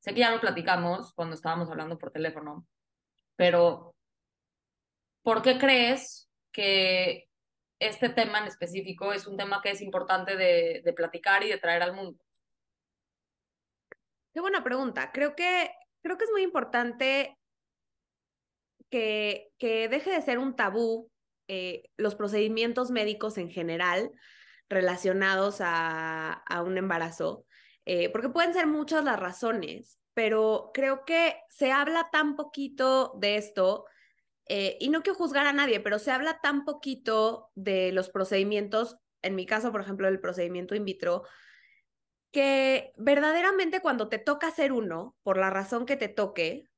sé que ya lo platicamos cuando estábamos hablando por teléfono, pero ¿por qué crees que este tema en específico es un tema que es importante de platicar y de traer al mundo? Qué buena pregunta. Creo que es muy importante que deje de ser un tabú los procedimientos médicos en general relacionados a un embarazo, porque pueden ser muchas las razones, pero creo que se habla tan poquito de esto, y no quiero juzgar a nadie, pero se habla tan poquito de los procedimientos, en mi caso, por ejemplo, el procedimiento in vitro, que verdaderamente cuando te toca hacer uno, por la razón que te toque,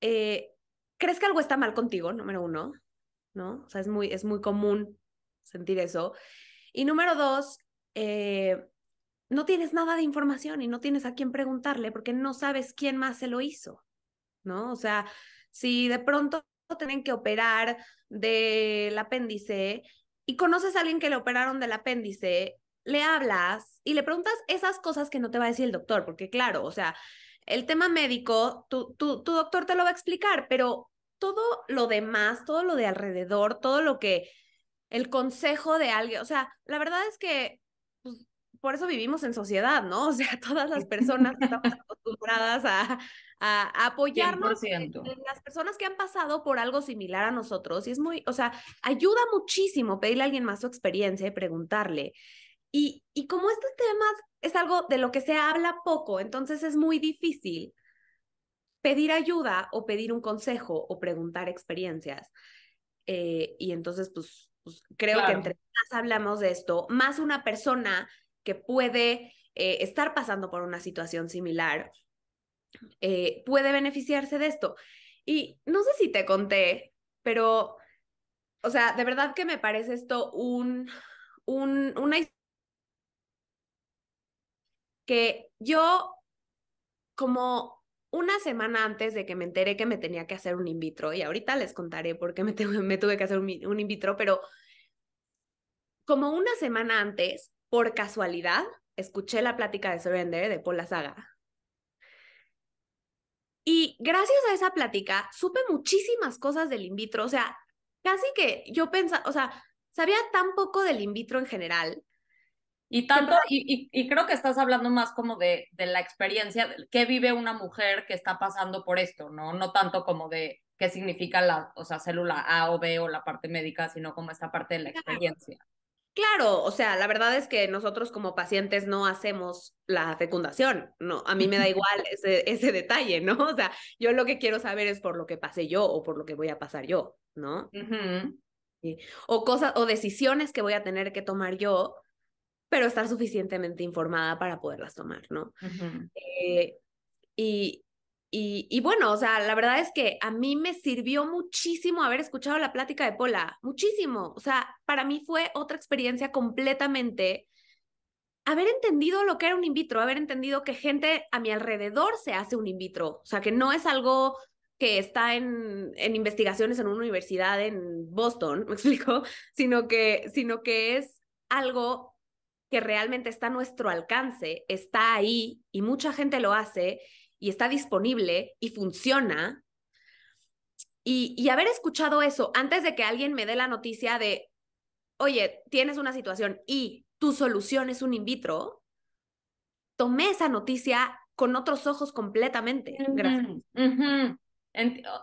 eh, crees que algo está mal contigo, número uno, ¿no? O sea, es muy común sentir eso. Y número dos, eh, no tienes nada de información y no tienes a quién preguntarle porque no sabes quién más se lo hizo, ¿no? O sea, si de pronto tienen que operar del apéndice y conoces a alguien que le operaron del apéndice, le hablas y le preguntas esas cosas que no te va a decir el doctor, porque claro, o sea, el tema médico, tu doctor te lo va a explicar, pero todo lo demás, todo lo de alrededor, todo lo que el consejo de alguien, o sea, la verdad es que pues, por eso vivimos en sociedad, ¿no? O sea, todas las personas estamos acostumbradas a cien apoyarnos por ciento en las personas que han pasado por algo similar a nosotros. Y es muy, o sea, ayuda muchísimo pedirle a alguien más su experiencia y preguntarle. Y como estos temas es algo de lo que se habla poco, entonces es muy difícil pedir ayuda o pedir un consejo o preguntar experiencias. Y entonces, pues creo que Claro. entre más hablamos de esto, más una persona que puede estar pasando por una situación similar puede beneficiarse de esto. Y no sé si te conté, pero, o sea, de verdad que me parece esto una que yo como una semana antes de que me enteré que me tenía que hacer un in vitro, y ahorita les contaré por qué me tuve que hacer un in vitro, pero como una semana antes, por casualidad, escuché la plática de Surrender de Paula Saga. Y gracias a esa plática supe muchísimas cosas del in vitro. O sea, casi que yo pensaba, o sea, sabía tan poco del in vitro en general Y que tanto, para y creo que estás hablando más como de la experiencia que vive una mujer que está pasando por esto, ¿no? No tanto como de qué significa la, o sea, célula A o B o la parte médica, sino como esta parte de la experiencia. claro, o sea, la verdad es que nosotros como pacientes no hacemos la fecundación, no, a mí me da igual ese detalle, ¿no? O sea, yo lo que quiero saber es por lo que pasé yo o por lo que voy a pasar yo, ¿no? Ujú. Sí. O cosas o decisiones que voy a tener que tomar yo, pero estar suficientemente informada para poderlas tomar, ¿no? Ujú. Eh, y, y bueno, o sea, la verdad es que a mí me sirvió muchísimo haber escuchado la plática de Pola, muchísimo. O sea, para mí fue otra experiencia completamente haber entendido lo que era un in vitro, haber entendido que gente a mi alrededor se hace un in vitro, o sea, que no es algo que está en investigaciones en una universidad en Boston, ¿me explico? Sino que es algo que realmente está a nuestro alcance, está ahí y mucha gente lo hace y está disponible y funciona. Y haber escuchado eso antes de que alguien me dé la noticia de, oye, tienes una situación y tu solución es un in vitro, tomé esa noticia con otros ojos completamente. Gracias. Ujú, ujú.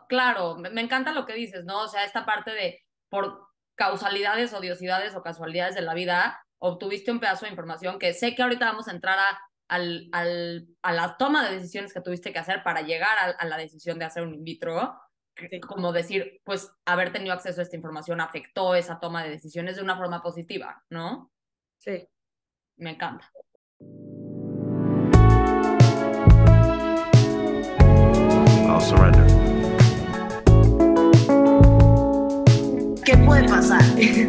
Claro, me encanta lo que dices, ¿no? O sea, esta parte de por causalidades, odiosidades o casualidades de la vida, obtuviste un pedazo de información que sé que ahorita vamos a entrar a la toma de decisiones que tuviste que hacer para llegar a la decisión de hacer un in vitro, Sí. como decir, pues haber tenido acceso a esta información afectó esa toma de decisiones de una forma positiva, ¿no? Sí. Me encanta. I'll surrender. ¿Qué puede pasar?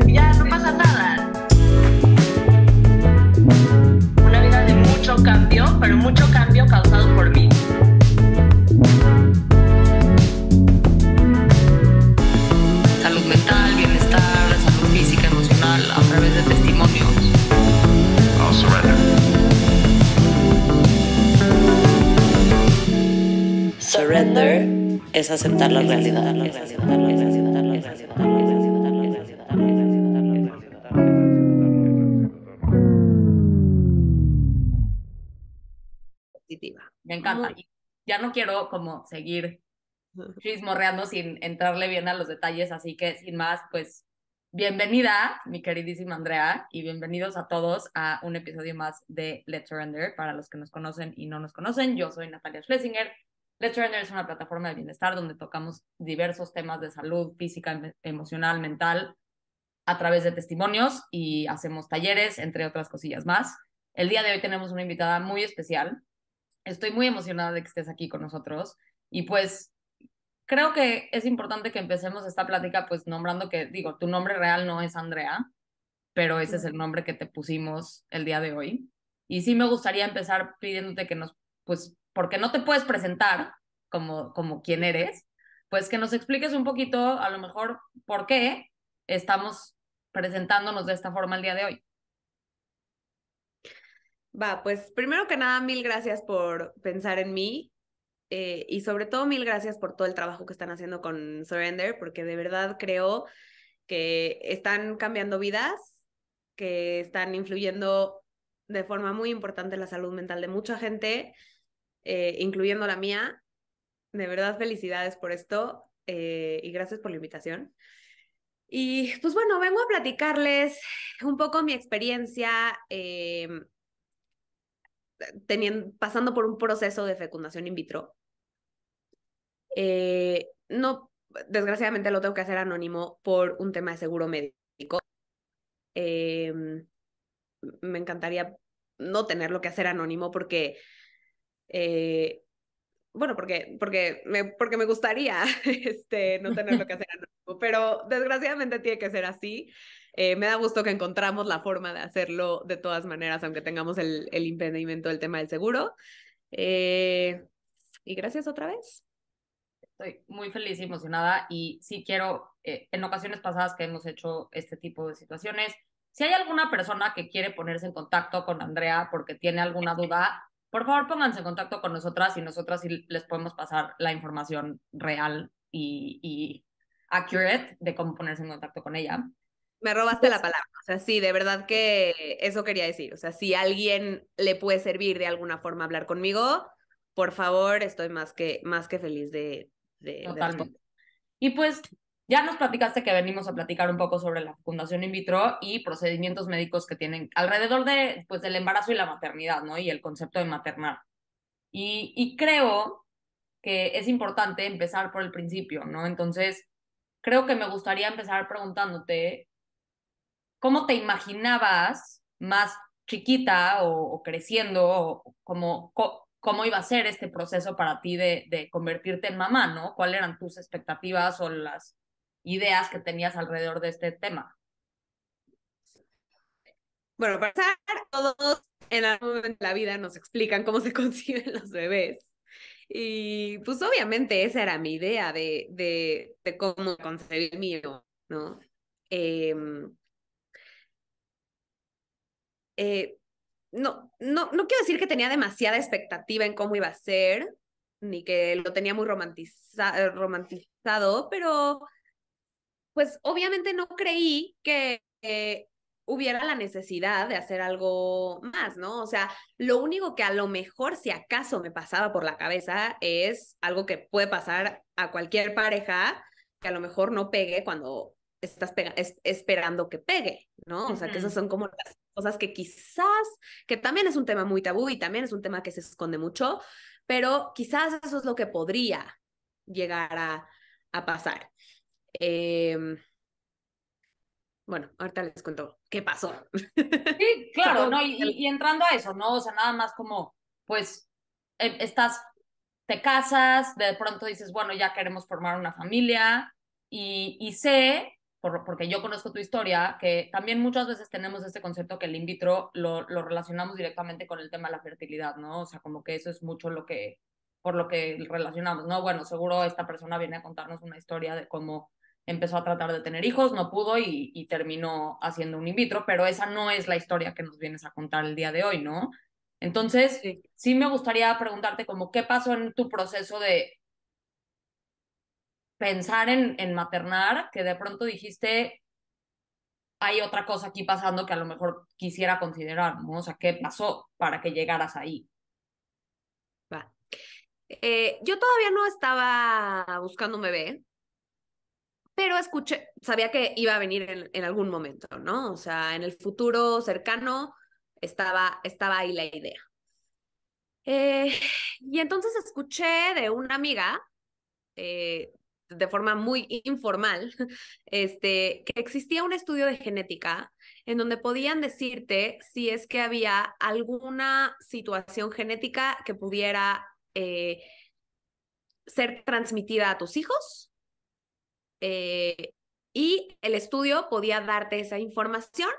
Ya no pasa nada. Una vida de mucho cambio, pero mucho cambio causado por mí. Salud mental, bienestar, salud física, emocional, a través de testimonios. I'll surrender. Surrender es aceptar la realidad. Positiva. Me encanta. Y ya no quiero como seguir chismorreando sin entrarle bien a los detalles, así que sin más, pues bienvenida, mi queridísima Andrea, y bienvenidos a todos a un episodio más de Let's Surrender. Para los que nos conocen y no nos conocen, yo soy Natalia Schlesinger. Let's Surrender es una plataforma de bienestar donde tocamos diversos temas de salud física, emocional, mental, a través de testimonios y hacemos talleres, entre otras cosillas más. El día de hoy tenemos una invitada muy especial. Estoy muy emocionada de que estés aquí con nosotros y pues creo que es importante que empecemos esta plática pues nombrando que, digo, tu nombre real no es Andrea, pero ese es el nombre que te pusimos el día de hoy. Y sí me gustaría empezar pidiéndote que nos, pues, porque no te puedes presentar como quién eres, pues que nos expliques un poquito, a lo mejor, por qué estamos presentándonos de esta forma el día de hoy. Va, pues primero que nada, mil gracias por pensar en mí y sobre todo mil gracias por todo el trabajo que están haciendo con Surrender, porque de verdad creo que están cambiando vidas, que están influyendo de forma muy importante en la salud mental de mucha gente, incluyendo la mía. De verdad, felicidades por esto y gracias por la invitación. Y pues bueno, vengo a platicarles un poco mi experiencia pasando por un proceso de fecundación in vitro. No, desgraciadamente lo tengo que hacer anónimo por un tema de seguro médico. Me encantaría no tenerlo que hacer anónimo porque, bueno, porque me gustaría no tenerlo que hacer anónimo, pero desgraciadamente tiene que ser así. Me da gusto que encontramos la forma de hacerlo de todas maneras, aunque tengamos el impedimento del tema del seguro. Y gracias otra vez. Estoy muy feliz y emocionada y sí quiero, en ocasiones pasadas que hemos hecho este tipo de situaciones, si hay alguna persona que quiere ponerse en contacto con Andrea porque tiene alguna duda, por favor pónganse en contacto con nosotras y nosotras sí les podemos pasar la información real y accurate de cómo ponerse en contacto con ella. Me robaste la palabra. O sea, sí, de verdad que eso quería decir. O sea, si a alguien le puede servir de alguna forma hablar conmigo, por favor, estoy más que feliz de Totalmente. Y pues ya nos platicaste que venimos a platicar un poco sobre la fecundación in vitro y procedimientos médicos que tienen alrededor de, pues, del embarazo y la maternidad, ¿no? Y el concepto de maternar. Y creo que es importante empezar por el principio, ¿no? Entonces, creo que me gustaría empezar preguntándote, ¿cómo te imaginabas más chiquita o creciendo, o cómo iba a ser este proceso para ti de convertirte en mamá, ¿no? ¿Cuáles eran tus expectativas o las ideas que tenías alrededor de este tema? Bueno, para empezar, todos en algún momento de la vida nos explican cómo se conciben los bebés. Y pues obviamente esa era mi idea de cómo concebir el mío, ¿no? No quiero decir que tenía demasiada expectativa en cómo iba a ser, ni que lo tenía muy romantizado, pero pues obviamente no creí que hubiera la necesidad de hacer algo más, ¿no? O sea, lo único que a lo mejor, si acaso me pasaba por la cabeza, es algo que puede pasar a cualquier pareja, que a lo mejor no pegue cuando estás esperando que pegue, ¿no? O sea, que esas son como las cosas que quizás, que también es un tema muy tabú y también es un tema que se esconde mucho, pero quizás eso es lo que podría llegar a pasar. Bueno, ahorita les cuento qué pasó. Sí, claro, ¿no? Y entrando a eso, ¿no? O sea, nada más como, pues, te casas, de pronto dices, bueno, ya queremos formar una familia, y sé, porque yo conozco tu historia, que también muchas veces tenemos este concepto que el in vitro lo relacionamos directamente con el tema de la fertilidad, ¿no? O sea, como que eso es mucho por lo que relacionamos, ¿no? Bueno, seguro esta persona viene a contarnos una historia de cómo empezó a tratar de tener hijos, no pudo y terminó haciendo un in vitro, pero esa no es la historia que nos vienes a contar el día de hoy, ¿no? Entonces, sí me gustaría preguntarte como qué pasó en tu proceso de pensar en maternar que de pronto dijiste, hay otra cosa aquí pasando que a lo mejor quisiera considerar, ¿no? O sea, ¿qué pasó para que llegaras ahí? Va. Yo todavía no estaba buscando un bebé, pero sabía que iba a venir en algún momento, ¿no? O sea, en el futuro cercano estaba ahí la idea. Y entonces escuché de una amiga, de forma muy informal, que existía un estudio de genética en donde podían decirte si es que había alguna situación genética que pudiera ser transmitida a tus hijos, y el estudio podía darte esa información.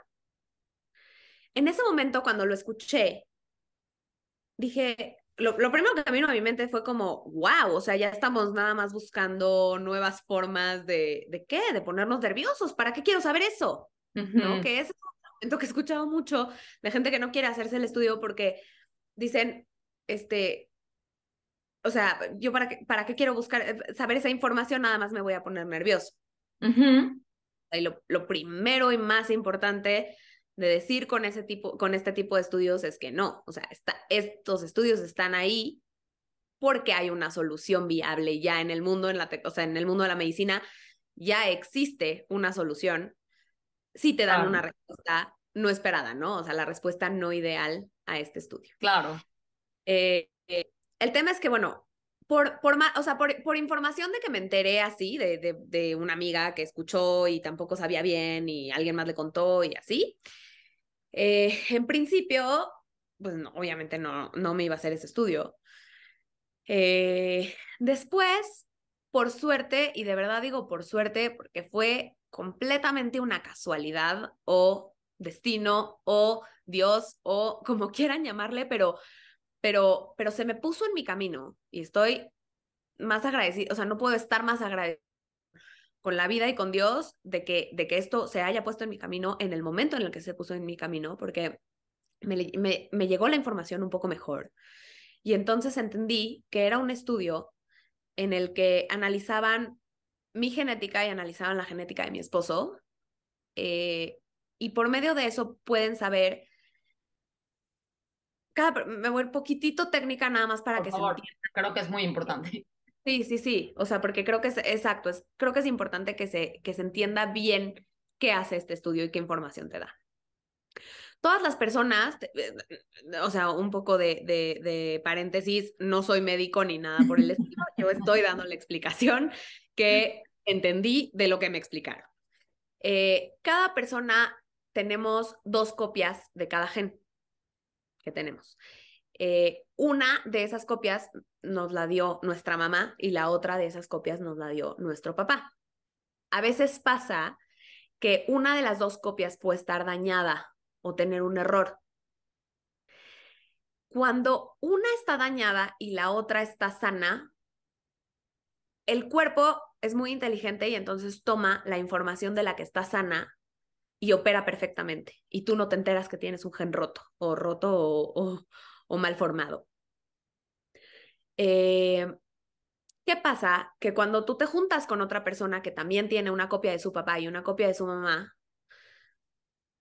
En ese momento, cuando lo escuché, dije, lo primero que vino a mi mente fue como, wow, o sea, ya estamos nada más buscando nuevas formas ¿de qué? De ponernos nerviosos. ¿Para qué quiero saber eso? ¿No? Ujú. Que es un momento que he escuchado mucho de gente que no quiere hacerse el estudio porque dicen, o sea, yo para qué quiero saber esa información, nada más me voy a poner nervioso. Ujú. Y lo primero y más importante de decir con este tipo de estudios es que no, o sea, estos estudios están ahí porque hay una solución viable ya en el mundo, o sea, en el mundo de la medicina ya existe una solución si te dan una Claro, respuesta no esperada, ¿no? O sea, la respuesta no ideal a este estudio. claro. Eh, eh, el tema es que, bueno, o sea, por información de que me enteré así, de una amiga que escuchó y tampoco sabía bien y alguien más le contó y así, en principio, pues no, obviamente no me iba a hacer ese estudio. Después, por suerte, y de verdad digo por suerte, porque fue completamente una casualidad o destino o Dios o como quieran llamarle, pero se me puso en mi camino y estoy más agradecida, o sea, no puedo estar más agradecida con la vida y con Dios de que esto se haya puesto en mi camino en el momento en el que se puso en mi camino, porque me llegó la información un poco mejor. Y entonces entendí que era un estudio en el que analizaban mi genética y analizaban la genética de mi esposo, y por medio de eso pueden saber, me voy un poquitito técnica nada más para Por que se favor, entienda. creo que es muy importante. Sí, sí, sí, o sea, porque creo que es exacto, creo que es importante que se entienda bien qué hace este estudio y qué información te da. Todas las personas, o sea, un poco de paréntesis, no soy médico ni nada por el estilo, yo estoy dando la explicación que entendí de lo que me explicaron. Cada persona tenemos 2 copias de cada gen que tenemos. Una de esas copias nos la dio nuestra mamá y la otra de esas copias nos la dio nuestro papá. A veces pasa que una de las 2 copias puede estar dañada o tener un error. Cuando una está dañada y la otra está sana, el cuerpo es muy inteligente y entonces toma la información de la que está sana y opera perfectamente. Y tú no te enteras que tienes un gen roto o mal formado. ¿Qué pasa? Que cuando tú te juntas con otra persona que también tiene una copia de su papá y una copia de su mamá,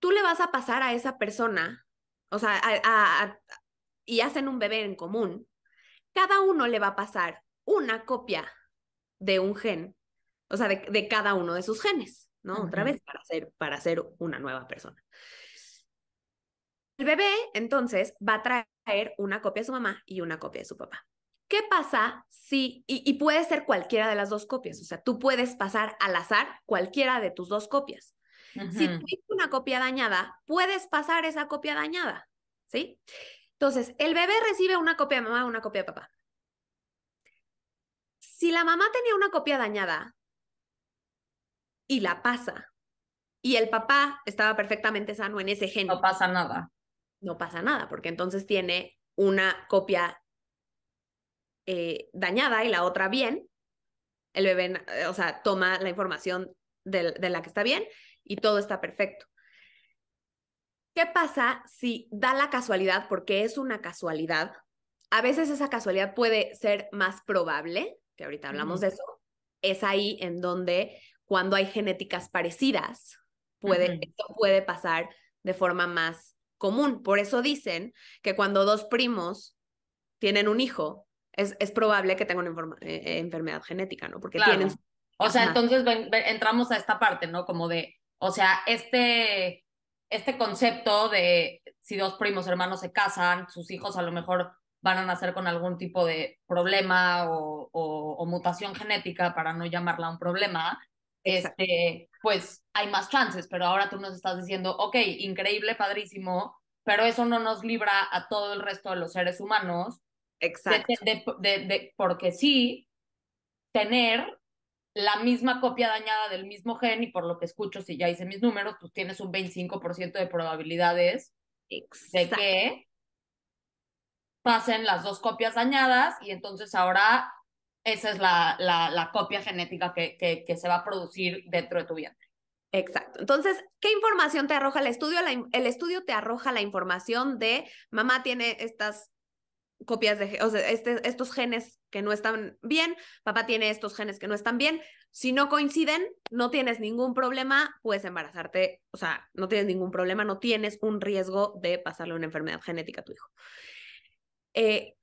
tú le vas a pasar a esa persona, o sea, y hacen un bebé en común, cada uno le va a pasar una copia de un gen, o sea, de cada uno de sus genes, ¿no? Otra Ujú. vez para ser una nueva persona. El bebé, entonces, va a traer una copia de su mamá y una copia de su papá. ¿Qué pasa si, y puede ser cualquiera de las 2 copias, o sea, tú puedes pasar al azar cualquiera de tus 2 copias. Si Ujú. tuviste una copia dañada, puedes pasar esa copia dañada, ¿sí? Entonces, el bebé recibe una copia de mamá, una copia de papá. Si la mamá tenía una copia dañada y la pasa, y el papá estaba perfectamente sano en ese No gen, pasa nada. no pasa nada, porque entonces tiene una copia dañada y la otra bien. El bebé, o sea, toma la información de la que está bien y todo está perfecto. ¿Qué pasa si da la casualidad, porque es una casualidad? A veces esa casualidad puede ser más probable, que ahorita hablamos Ujú. de eso, es ahí en donde cuando hay genéticas parecidas, Ujú. esto puede pasar de forma más común. Por eso dicen que cuando dos primos tienen un hijo, es probable que tengan una enfermedad genética, ¿no? Porque tienen Claro. O sea, más. entonces entramos a esta parte, ¿no? Como de, o sea, este concepto de si dos primos hermanos se casan, sus hijos a lo mejor van a nacer con algún tipo de problema o mutación genética, para no llamarla un problema, Exacto, pues hay más chances, pero ahora tú nos estás diciendo, ok, increíble, padrísimo, pero eso no nos libra a todo el resto de los seres humanos exacto. porque sí tener la misma copia dañada del mismo gen, y por lo que escucho, si ya hice mis números, pues tienes un 25% de probabilidades de Exacto. que pasen las dos copias dañadas, y entonces ahora esa es la copia genética que se va a producir dentro de tu vientre. Exacto. Entonces, ¿qué información te arroja el estudio? El estudio te arroja la información de mamá tiene estas copias o sea, estos genes que no están bien, papá tiene estos genes que no están bien. Si no coinciden, no tienes ningún problema, puedes embarazarte, o sea, no tienes ningún problema, no tienes un riesgo de pasarle una enfermedad genética a tu hijo.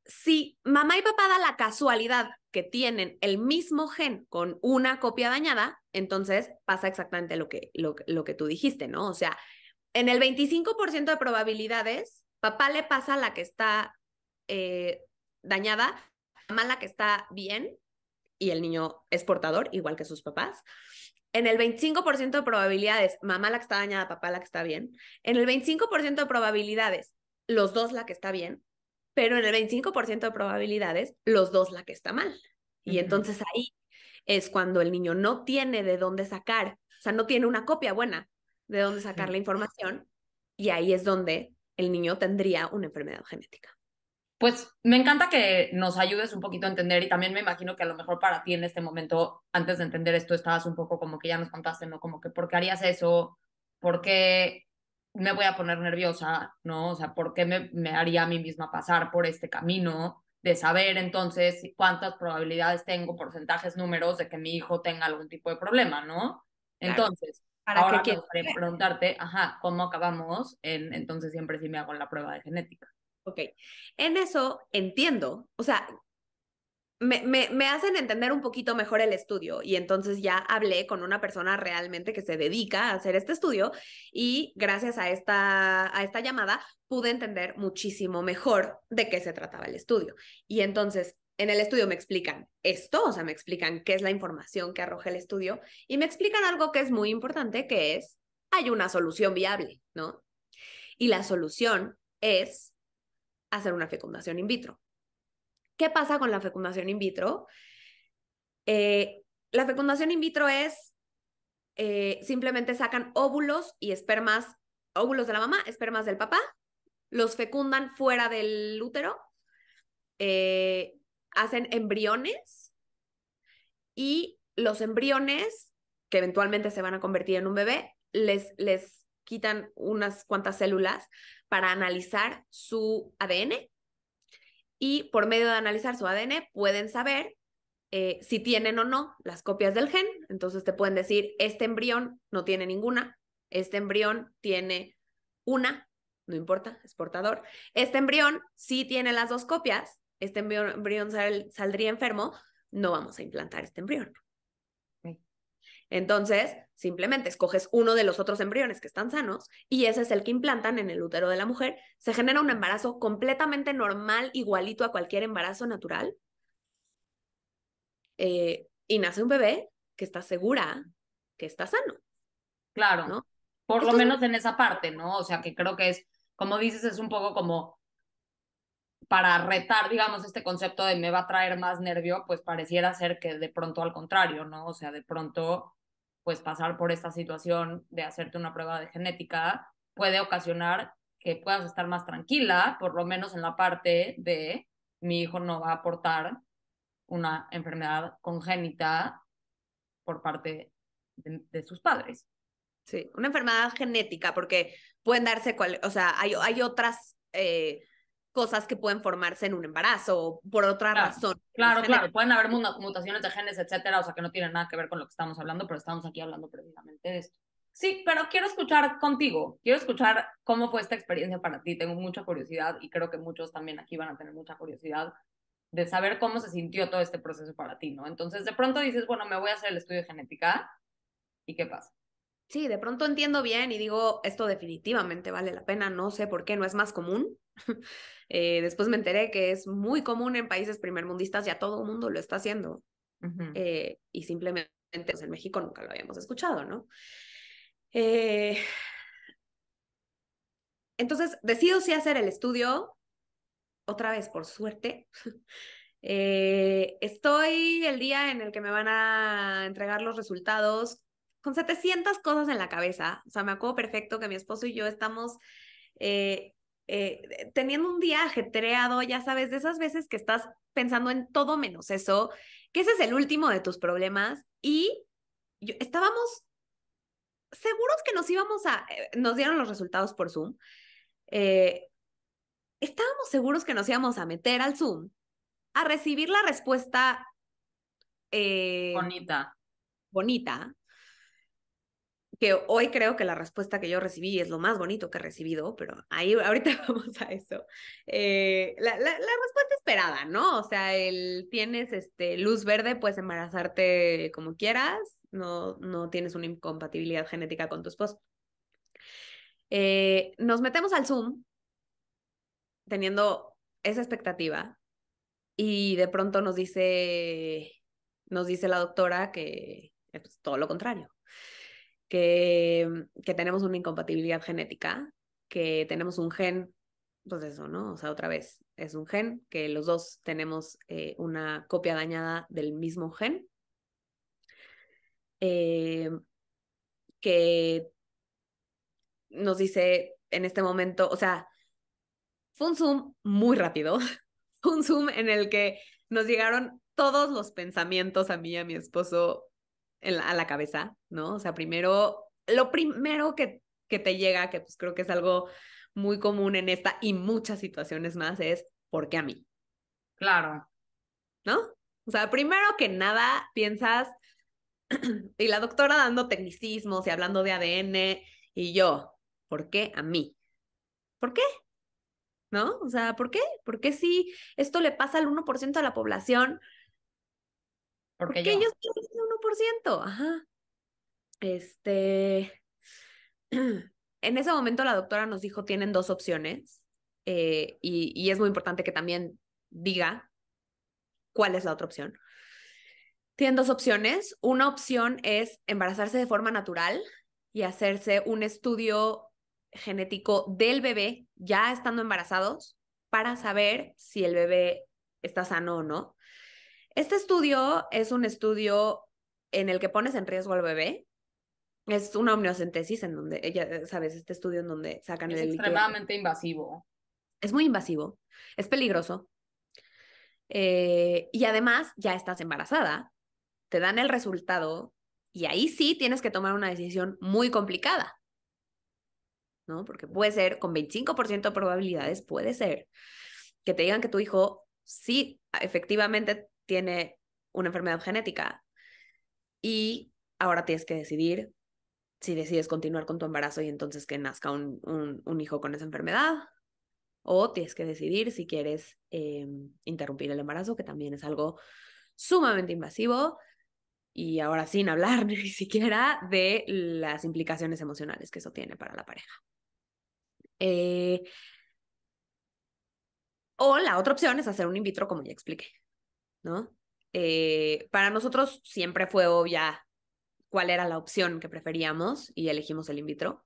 Si mamá y papá da la casualidad que tienen el mismo gen con una copia dañada, entonces pasa exactamente lo que tú dijiste, ¿no? O sea, en el 25% de probabilidades, papá le pasa la que está dañada, mamá la que está bien, y el niño es portador, igual que sus papás. En el 25% de probabilidades, mamá la que está dañada, papá la que está bien. En el 25% de probabilidades, los dos la que está bien, pero en el 25% de probabilidades, los dos la que está mal. Y Ujú. entonces ahí es cuando el niño no tiene de dónde sacar, o sea, no tiene una copia buena de dónde sacar la información, y ahí es donde el niño tendría una enfermedad genética. Pues me encanta que nos ayudes un poquito a entender, y también me imagino que a lo mejor para ti en este momento, antes de entender esto, estabas un poco como que ya nos contaste, ¿no? Como que ¿por qué harías eso? ¿Por qué me voy a poner nerviosa? ¿No? O sea, ¿por qué me haría a mí misma pasar por este camino de saber entonces cuántas probabilidades tengo, porcentajes, números de que mi hijo tenga algún tipo de problema, ¿no? Claro. Entonces, ¿Para qué ahora me quieres? gustaría preguntarte, ajá, ¿cómo acabamos entonces siempre sí me hago la prueba de genética? Ok, en eso entiendo, o sea, me hacen entender un poquito mejor el estudio, y entonces ya hablé con una persona realmente que se dedica a hacer este estudio, y gracias a esta llamada pude entender muchísimo mejor de qué se trataba el estudio. Y entonces en el estudio me explican esto, o sea, me explican qué es la información que arroja el estudio, y me explican algo que es muy importante, que es, hay una solución viable, ¿no? Y la solución es hacer una fecundación in vitro. ¿Qué pasa con la fecundación in vitro? La fecundación in vitro es simplemente sacan óvulos y espermas, óvulos de la mamá, espermas del papá, los fecundan fuera del útero, eh, hacen embriones, y los embriones, que eventualmente se van a convertir en un bebé, les quitan unas cuantas células para analizar su ADN, y por medio de analizar su ADN pueden saber si tienen o no las copias del gen. Entonces te pueden decir, este embrión no tiene ninguna, este embrión tiene una, no importa, es portador. Este embrión sí tiene las dos copias, este embrión saldría enfermo, no vamos a implantar este embrión. Sí. Entonces, simplemente escoges uno de los otros embriones que están sanos, y ese es el que implantan en el útero de la mujer. Se genera un embarazo completamente normal, igualito a cualquier embarazo natural, y nace un bebé que está segura que está sano, Claro, ¿no? por lo Esto es, menos en esa parte, ¿no? O sea, que creo que es, como dices, es un poco como para retar, digamos, este concepto de me va a traer más nervio, pues pareciera ser que de pronto al contrario, ¿no? O sea, de pronto, pues pasar por esta situación de hacerte una prueba de genética puede ocasionar que puedas estar más tranquila, por lo menos en la parte de mi hijo no va a aportar una enfermedad congénita por parte de sus padres. sí, una enfermedad genética, porque pueden darse, o sea, hay otras cosas que pueden formarse en un embarazo o por otra Claro, razón. claro. Pueden haber mutaciones de genes, etcétera, o sea, que no tienen nada que ver con lo que estamos hablando, pero estamos aquí hablando precisamente de esto. Sí, pero quiero escuchar contigo, quiero escuchar cómo fue esta experiencia para ti. Tengo mucha curiosidad y creo que muchos también aquí van a tener mucha curiosidad de saber cómo se sintió todo este proceso para ti, ¿no? Entonces, de pronto dices, bueno, me voy a hacer el estudio de genética, ¿y qué pasa? Sí, de pronto entiendo bien y digo, esto definitivamente vale la pena, no sé por qué, no es más común. Después me enteré que es muy común en países primermundistas, ya todo el mundo lo está haciendo. Y simplemente pues, en México nunca lo habíamos escuchado, ¿no? Entonces decido sí hacer el estudio, otra vez por suerte. Estoy el día en el que me van a entregar los resultados con 700 cosas en la cabeza. O sea, me acuerdo perfecto que mi esposo y yo estamos teniendo un día ajetreado, ya sabes, de esas veces que estás pensando en todo menos eso, que ese es el último de tus problemas. Y estábamos seguros que nos dieron los resultados por Zoom. Estábamos seguros que nos íbamos a meter al Zoom a recibir la respuesta Bonita. bonita, que hoy creo que la respuesta que yo recibí es lo más bonito que he recibido, pero ahí ahorita vamos a eso. La respuesta esperada, ¿no? O sea, tienes luz verde, puedes embarazarte como quieras, no tienes una incompatibilidad genética con tu esposo. Nos metemos al Zoom teniendo esa expectativa y de pronto nos dice la doctora que es todo lo contrario, que tenemos una incompatibilidad genética, que tenemos un gen, pues eso, ¿no? O sea, otra vez, es un gen, que los dos tenemos una copia dañada del mismo gen, que nos dice en este momento, o sea, fue un Zoom muy rápido, un Zoom en el que nos llegaron todos los pensamientos a mí y a mi esposo a la cabeza, ¿no? O sea, lo primero que te llega, que pues creo que es algo muy común en esta y muchas situaciones más, es ¿por qué a mí? Claro. ¿No? O sea, primero que nada piensas, y la doctora dando tecnicismos y hablando de ADN, y yo, ¿por qué a mí? ¿Por qué? ¿No? O sea, ¿por qué? ¿Por qué si esto le pasa al 1% de la población? Porque ¿Por qué yo. ellos tienen ese 1%? Ajá. En ese momento la doctora nos dijo, tienen dos opciones, y es muy importante que también diga cuál es la otra opción. Tienen dos opciones. Una opción es embarazarse de forma natural y hacerse un estudio genético del bebé ya estando embarazados para saber si el bebé está sano o no. Este estudio es un estudio en el que pones en riesgo al bebé. Es una amniocentesis en donde, ella, sabes, este estudio en donde sacan Es el líquido. extremadamente invasivo. Es muy invasivo, es peligroso. Y además ya estás embarazada, te dan el resultado y ahí sí tienes que tomar una decisión muy complicada, ¿no? Porque puede ser, con 25% de probabilidades, puede ser que te digan que tu hijo sí efectivamente tiene una enfermedad genética y ahora tienes que decidir si decides continuar con tu embarazo y entonces que nazca un hijo con esa enfermedad, o tienes que decidir si quieres interrumpir el embarazo, que también es algo sumamente invasivo, y ahora sin hablar ni siquiera de las implicaciones emocionales que eso tiene para la pareja. O la otra opción es hacer un in vitro, como ya expliqué, ¿no? Para nosotros siempre fue obvia cuál era la opción que preferíamos y elegimos el in vitro.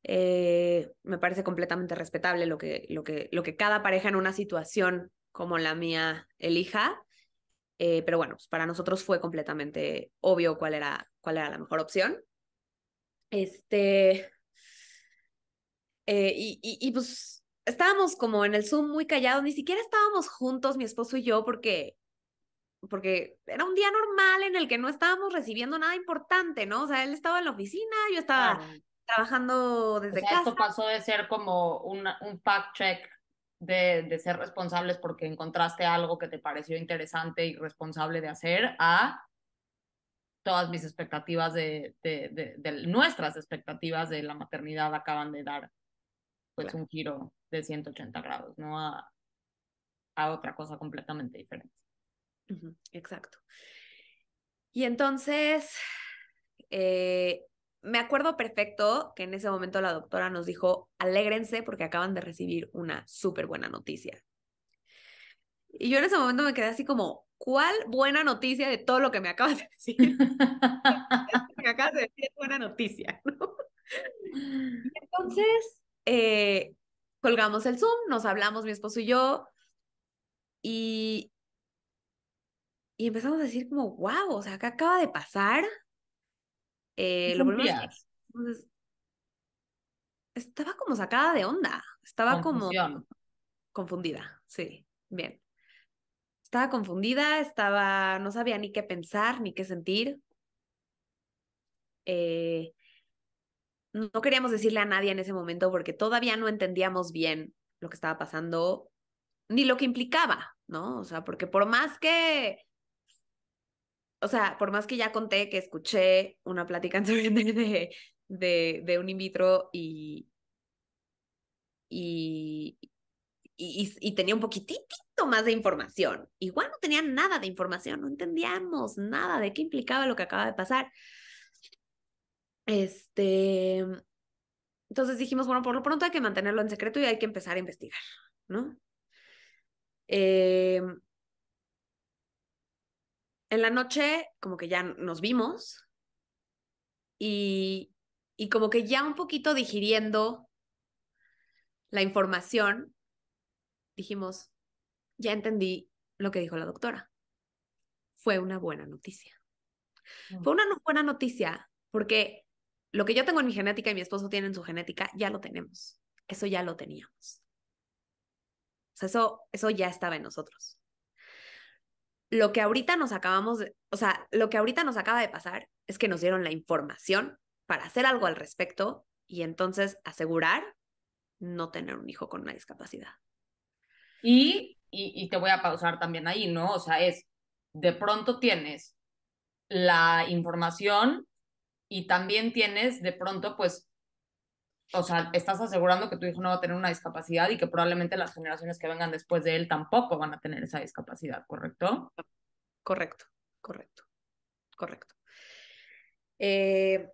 Me parece completamente respetable lo que cada pareja en una situación como la mía elija, pero bueno, pues para nosotros fue completamente obvio cuál era la mejor opción. Y pues estábamos como en el Zoom muy callados, ni siquiera estábamos juntos, mi esposo y yo, porque era un día normal en el que no estábamos recibiendo nada importante, ¿no? O sea, él estaba en la oficina, yo estaba Claro. trabajando O desde sea, casa. esto pasó de ser como un fact check de ser responsables porque encontraste algo que te pareció interesante y responsable de hacer, a todas mis expectativas de nuestras expectativas de la maternidad acaban de dar pues Claro. un giro de 180 grados, ¿no? A otra cosa completamente diferente. Exacto. Y entonces, me acuerdo perfecto que en ese momento la doctora nos dijo, alégrense porque acaban de recibir una súper buena noticia. Y yo en ese momento me quedé así como, ¿cuál buena noticia de todo lo que me acabas de decir? Me acabas de decir es buena noticia, ¿no? Y entonces, colgamos el Zoom, nos hablamos mi esposo y yo, y, y empezamos a decir como, wow, o sea, ¿qué acaba de pasar? ¿Qué Lo primero es que sentías? pues, estaba como sacada de onda, estaba como Confusión. confundida, sí, bien. Estaba confundida, no sabía ni qué pensar, ni qué sentir. Eh, no queríamos decirle a nadie en ese momento porque todavía no entendíamos bien lo que estaba pasando, ni lo que implicaba, ¿no? O sea, porque por más que ya conté que escuché una plática anterior de un in vitro y, y tenía un poquitito más de información. Igual no tenía nada de información, no entendíamos nada de qué implicaba lo que acaba de pasar. Entonces dijimos, bueno, por lo pronto hay que mantenerlo en secreto y hay que empezar a investigar, ¿no? Eh, en la noche, como que ya nos vimos y, y como que ya un poquito digiriendo la información, dijimos, ya entendí lo que dijo la doctora. Fue una buena noticia. Fue una buena noticia porque lo que yo tengo en mi genética y mi esposo tiene en su genética, ya lo tenemos. Eso ya lo teníamos. O sea, eso ya estaba en nosotros. Lo que ahorita lo que ahorita nos acaba de pasar es que nos dieron la información para hacer algo al respecto y entonces asegurar no tener un hijo con una discapacidad. Y te voy a pausar también ahí, ¿no? O sea, de pronto tienes la información y también tienes de pronto, pues, o sea, estás asegurando que tu hijo no va a tener una discapacidad y que probablemente las generaciones que vengan después de él tampoco van a tener esa discapacidad, ¿correcto? Correcto, correcto, correcto. Eh,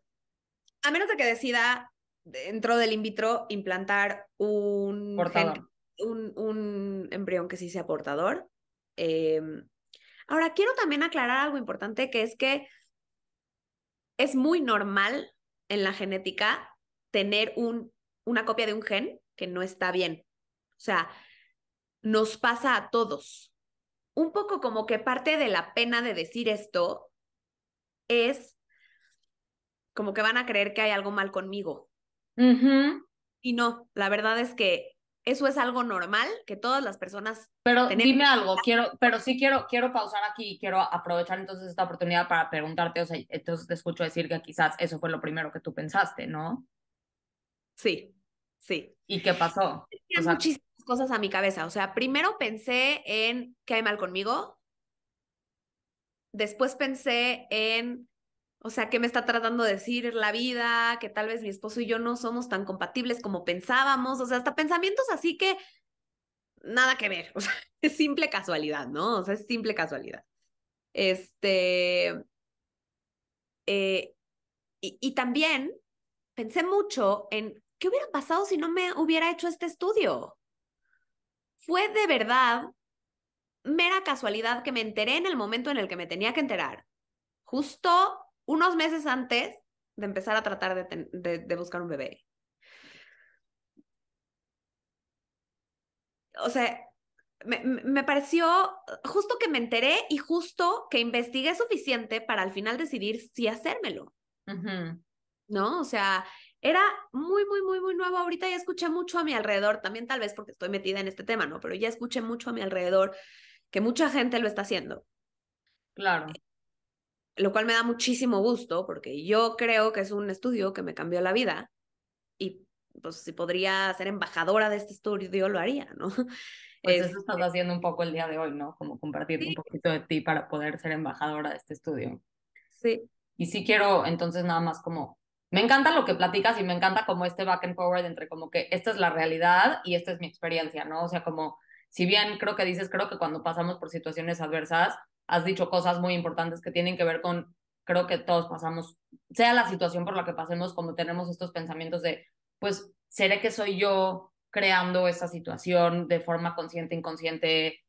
a menos de que decida dentro del in vitro implantar un gen, Portador. un embrión que sí sea portador. Eh, ahora, quiero también aclarar algo importante, que es que es muy normal en la genética tener una copia de un gen que no está bien. O sea, nos pasa a todos. Un poco como que parte de la pena de decir esto es como que van a creer que hay algo mal conmigo. Ujú. Y no, la verdad es que eso es algo normal que todas las personas Pero tenemos. dime algo, pero sí quiero pausar aquí y quiero aprovechar entonces esta oportunidad para preguntarte, o sea, entonces te escucho decir que quizás eso fue lo primero que tú pensaste, ¿no? Sí, sí. ¿Y qué pasó? O Tenían sea, muchísimas cosas a mi cabeza. O sea, primero pensé en qué hay mal conmigo. Después pensé en, o sea, qué me está tratando de decir la vida, que tal vez mi esposo y yo no somos tan compatibles como pensábamos. O sea, hasta pensamientos así que nada que ver. O sea, es simple casualidad, ¿no? O sea, es simple casualidad. Este, eh, y también pensé mucho en qué hubiera pasado si no me hubiera hecho este estudio. Fue de verdad mera casualidad que me enteré en el momento en el que me tenía que enterar, justo unos meses antes de empezar a tratar de buscar un bebé. O sea, me pareció justo que me enteré y justo que investigué suficiente para al final decidir si hacérmelo, ujú, ¿no? O sea, era muy, muy, muy, muy nuevo. Ahorita ya escuché mucho a mi alrededor, también tal vez porque estoy metida en este tema, ¿no? Pero ya escuché mucho a mi alrededor que mucha gente lo está haciendo, claro. lo cual me da muchísimo gusto porque yo creo que es un estudio que me cambió la vida y pues si podría ser embajadora de este estudio, lo haría, ¿no? Pues eso estás haciendo un poco el día de hoy, ¿no? Como compartir un Sí, poquito de ti para poder ser embajadora de este estudio. sí, Y sí quiero, entonces nada más como, me encanta lo que platicas y me encanta como este back and forward entre como que esta es la realidad y esta es mi experiencia, ¿no? O sea, como, si bien creo que dices, creo que cuando pasamos por situaciones adversas, has dicho cosas muy importantes que tienen que ver con, creo que todos pasamos, sea la situación por la que pasemos, como tenemos estos pensamientos de, pues, ¿seré que soy yo creando esta situación de forma consciente, inconsciente,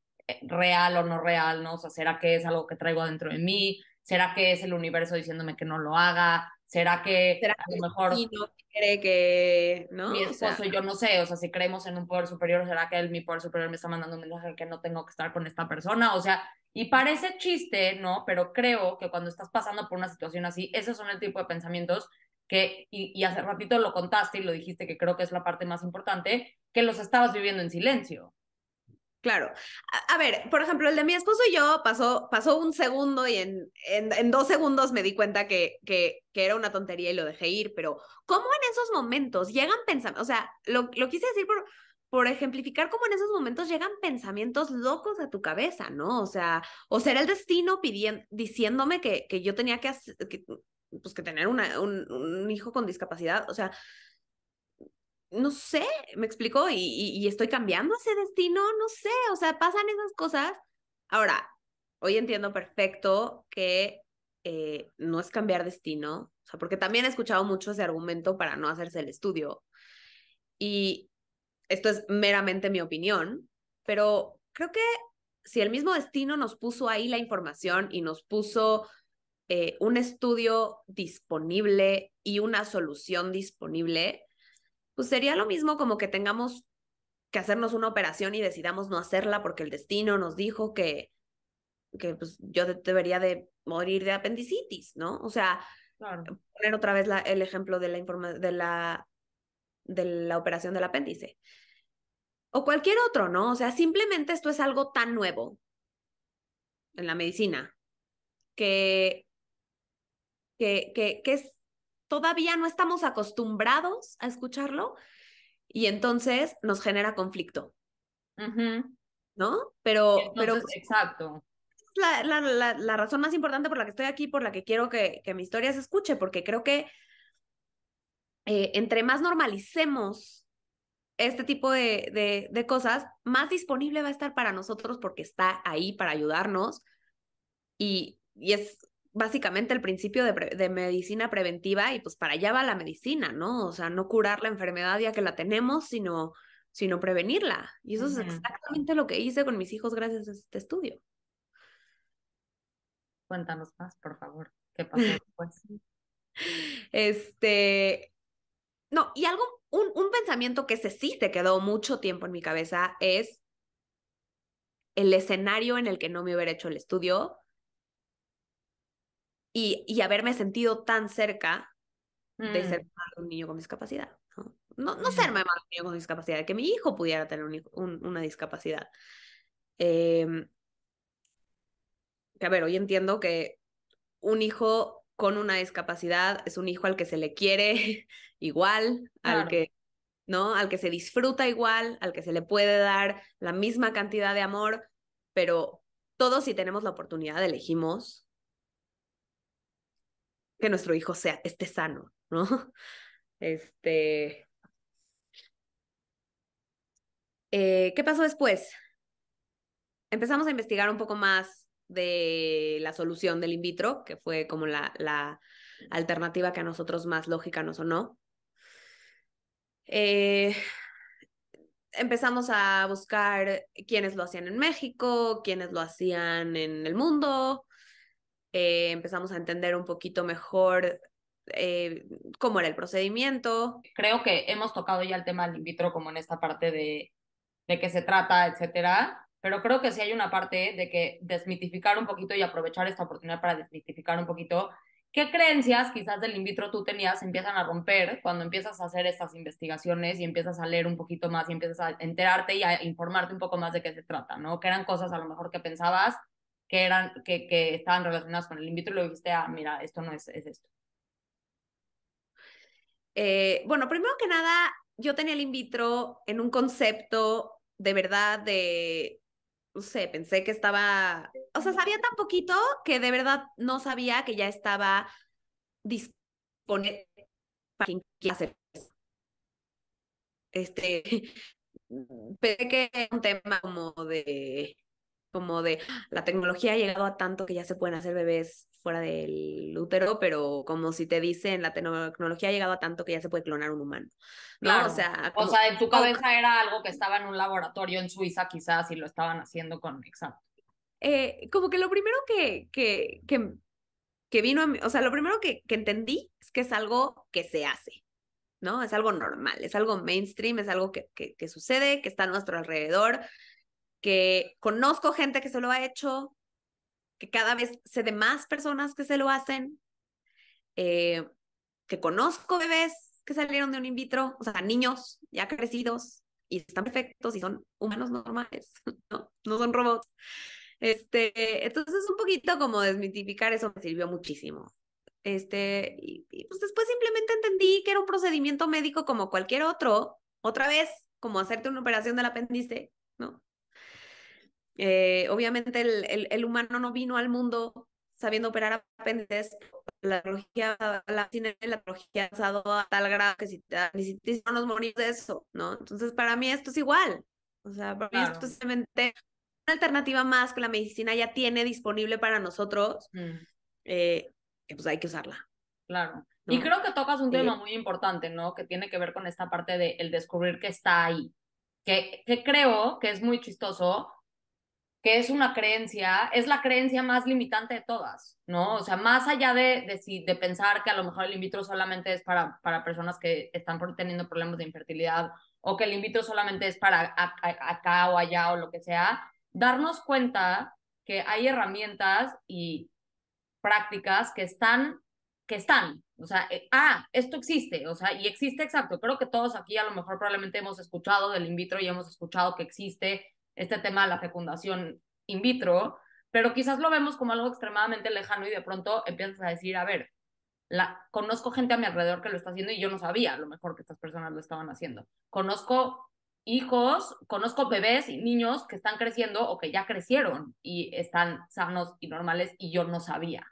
real o no real, ¿no? O sea, ¿será que es algo que traigo adentro de mí? ¿Será que es el universo diciéndome que no lo haga? ¿Será que será a lo que mejor sí, no quiere que, mi ¿no? O sea, esposo, yo no sé, o sea, si creemos en un poder superior, ¿será que mi poder superior me está mandando un mensaje que no tengo que estar con esta persona? O sea, y parece chiste, ¿no? Pero creo que cuando estás pasando por una situación así, esos son el tipo de pensamientos que, y hace ratito lo contaste y lo dijiste, que creo que es la parte más importante, que los estabas viviendo en silencio. claro. A ver, por ejemplo, el de mi esposo y yo pasó un segundo y en 2 segundos me di cuenta que era una tontería y lo dejé ir, pero ¿cómo en esos momentos llegan pensamientos? O sea, lo quise decir por ejemplificar cómo en esos momentos llegan pensamientos locos a tu cabeza, ¿no? O sea, o será el destino diciéndome que yo tenía que, pues, que tener un hijo con discapacidad, o sea, no sé, me explicó, y estoy cambiando ese destino, no sé, o sea, pasan esas cosas. Ahora, hoy entiendo perfecto que no es cambiar destino, o sea, porque también he escuchado mucho ese argumento para no hacerse el estudio, y esto es meramente mi opinión, pero creo que si el mismo destino nos puso ahí la información y nos puso un estudio disponible y una solución disponible, pues sería lo mismo como que tengamos que hacernos una operación y decidamos no hacerla porque el destino nos dijo que pues, yo debería de morir de apendicitis, ¿no? O sea, Claro. poner otra vez el ejemplo de la operación del apéndice. O cualquier otro, ¿no? O sea, simplemente esto es algo tan nuevo en la medicina que, todavía no estamos acostumbrados a escucharlo y entonces nos genera conflicto, Ujú. ¿no? Y Pero entonces, exacto. la razón más importante por la que estoy aquí, por la que quiero que mi historia se escuche, porque creo que entre más normalicemos este tipo de cosas, más disponible va a estar para nosotros porque está ahí para ayudarnos y es básicamente el principio de medicina preventiva y pues para allá va la medicina, ¿no? O sea, no curar la enfermedad ya que la tenemos, sino prevenirla. Y eso es Ujú. exactamente lo que hice con mis hijos gracias a este estudio. Cuéntanos más, por favor. ¿Qué pasó después? Este, no, y un pensamiento que ese sí se quedó mucho tiempo en mi cabeza es el escenario en el que no me hubiera hecho el estudio y haberme sentido tan cerca de ser Mm, mamá de un niño con discapacidad. No ser mm. mamá de un niño con discapacidad, de que mi hijo pudiera tener una discapacidad. Eh, que a ver, hoy entiendo que un hijo con una discapacidad es un hijo al que se le quiere igual, Claro. ¿no? Al que se disfruta igual, al que se le puede dar la misma cantidad de amor, pero todos si tenemos la oportunidad elegimos que nuestro hijo esté sano, ¿no? Este, ¿Qué pasó después? Empezamos a investigar un poco más de la solución del in vitro, que fue como la alternativa que a nosotros más lógica nos sonó. Eh, Empezamos a buscar quiénes lo hacían en México, quiénes lo hacían en el mundo. Empezamos a entender un poquito mejor cómo era el procedimiento. Creo que hemos tocado ya el tema del in vitro como en esta parte de qué se trata, etcétera, pero creo que sí hay una parte de que desmitificar un poquito y aprovechar esta oportunidad para desmitificar un poquito qué creencias quizás del in vitro tú tenías empiezan a romper cuando empiezas a hacer estas investigaciones y empiezas a leer un poquito más y empiezas a enterarte y a informarte un poco más de qué se trata, ¿no? Que eran cosas a lo mejor que pensabas que estaban relacionadas con el in vitro y lo dijiste, ah, mira, esto no es esto. Bueno, primero que nada, yo tenía el in vitro en un concepto de verdad de, no sé, pensé que estaba, o sea, sabía tan poquito que de verdad no sabía que ya estaba disponible para quien quiera hacer eso. Pensé que era un tema como de la tecnología ha llegado a tanto que ya se pueden hacer bebés fuera del útero, pero como si te dicen, la tecnología ha llegado a tanto que ya se puede clonar un humano, ¿no? O Claro. sea, O como, sea, en tu cabeza era algo que estaba en un laboratorio en Suiza, quizás, y lo estaban haciendo con exacto. como que lo primero que vino a mí, o sea, lo primero que entendí es que es algo que se hace, ¿no? Es algo normal, es algo mainstream, es algo que sucede, que está a nuestro alrededor, que conozco gente que se lo ha hecho, que cada vez sé de más personas que se lo hacen, eh, que conozco bebés que salieron de un in vitro, o sea, niños ya crecidos y están perfectos y son humanos normales, ¿no? No son robots. Entonces un poquito como desmitificar eso me sirvió muchísimo. Y pues después simplemente entendí que era un procedimiento médico como cualquier otro, otra vez, como hacerte una operación del apéndice, ¿no? Obviamente el humano no vino al mundo sabiendo operar apéndices. La tecnología, la cine, la tecnología ha avanzado a tal grado que ni siquiera no nos morimos de eso, ¿no? Entonces, para mí esto es igual. O sea, para mí esto es Claro. simplemente una alternativa más que la medicina ya tiene disponible para nosotros, Mm, que pues hay que usarla, claro. Y ¿no? creo que tocas un Eh, tema muy importante, ¿no? Que tiene que ver con esta parte de el descubrir que está ahí. Que creo que es muy chistoso, que es una creencia, es la creencia más limitante de todas, ¿no? O sea, más allá de pensar que a lo mejor el in vitro solamente es para personas que están teniendo problemas de infertilidad o que el in vitro solamente es para acá o allá o lo que sea, darnos cuenta que hay herramientas y prácticas que están, o sea, esto existe, o sea, y existe exacto. Creo que todos aquí a lo mejor probablemente hemos escuchado del in vitro y hemos escuchado que existe este tema de la fecundación in vitro, pero quizás lo vemos como algo extremadamente lejano y de pronto empiezas a decir, a ver, conozco gente a mi alrededor que lo está haciendo y yo no sabía a lo mejor que estas personas lo estaban haciendo. Conozco hijos, conozco bebés y niños que están creciendo o que ya crecieron y están sanos y normales y yo no sabía.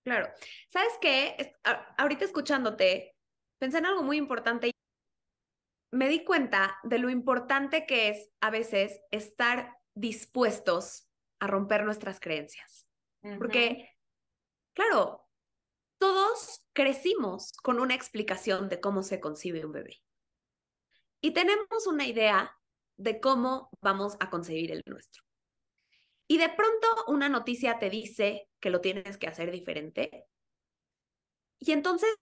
claro. ¿Sabes qué? Ahorita escuchándote, pensé en algo muy importante. Me di cuenta de lo importante que es a veces estar dispuestos a romper nuestras creencias. Ujú. Porque, claro, todos crecimos con una explicación de cómo se concibe un bebé. Y tenemos una idea de cómo vamos a concebir el nuestro. Y de pronto una noticia te dice que lo tienes que hacer diferente. Y entonces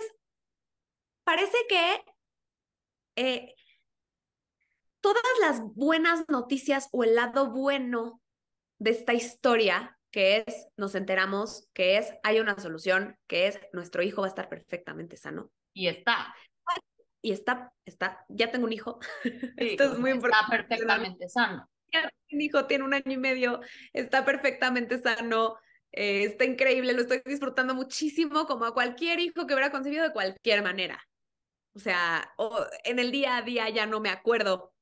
parece que eh, todas las buenas noticias o el lado bueno de esta historia, que es, nos enteramos que es, hay una solución, que es, nuestro hijo va a estar perfectamente sano. Y está, Y ya tengo un hijo. sí, Esto o es sea, muy está importante mencionarlo. perfectamente sano. Ya tengo un hijo, tiene 1 año y medio, está perfectamente sano, está increíble, lo estoy disfrutando muchísimo, como a cualquier hijo que hubiera concebido de cualquier manera. O sea, en el día a día ya no me acuerdo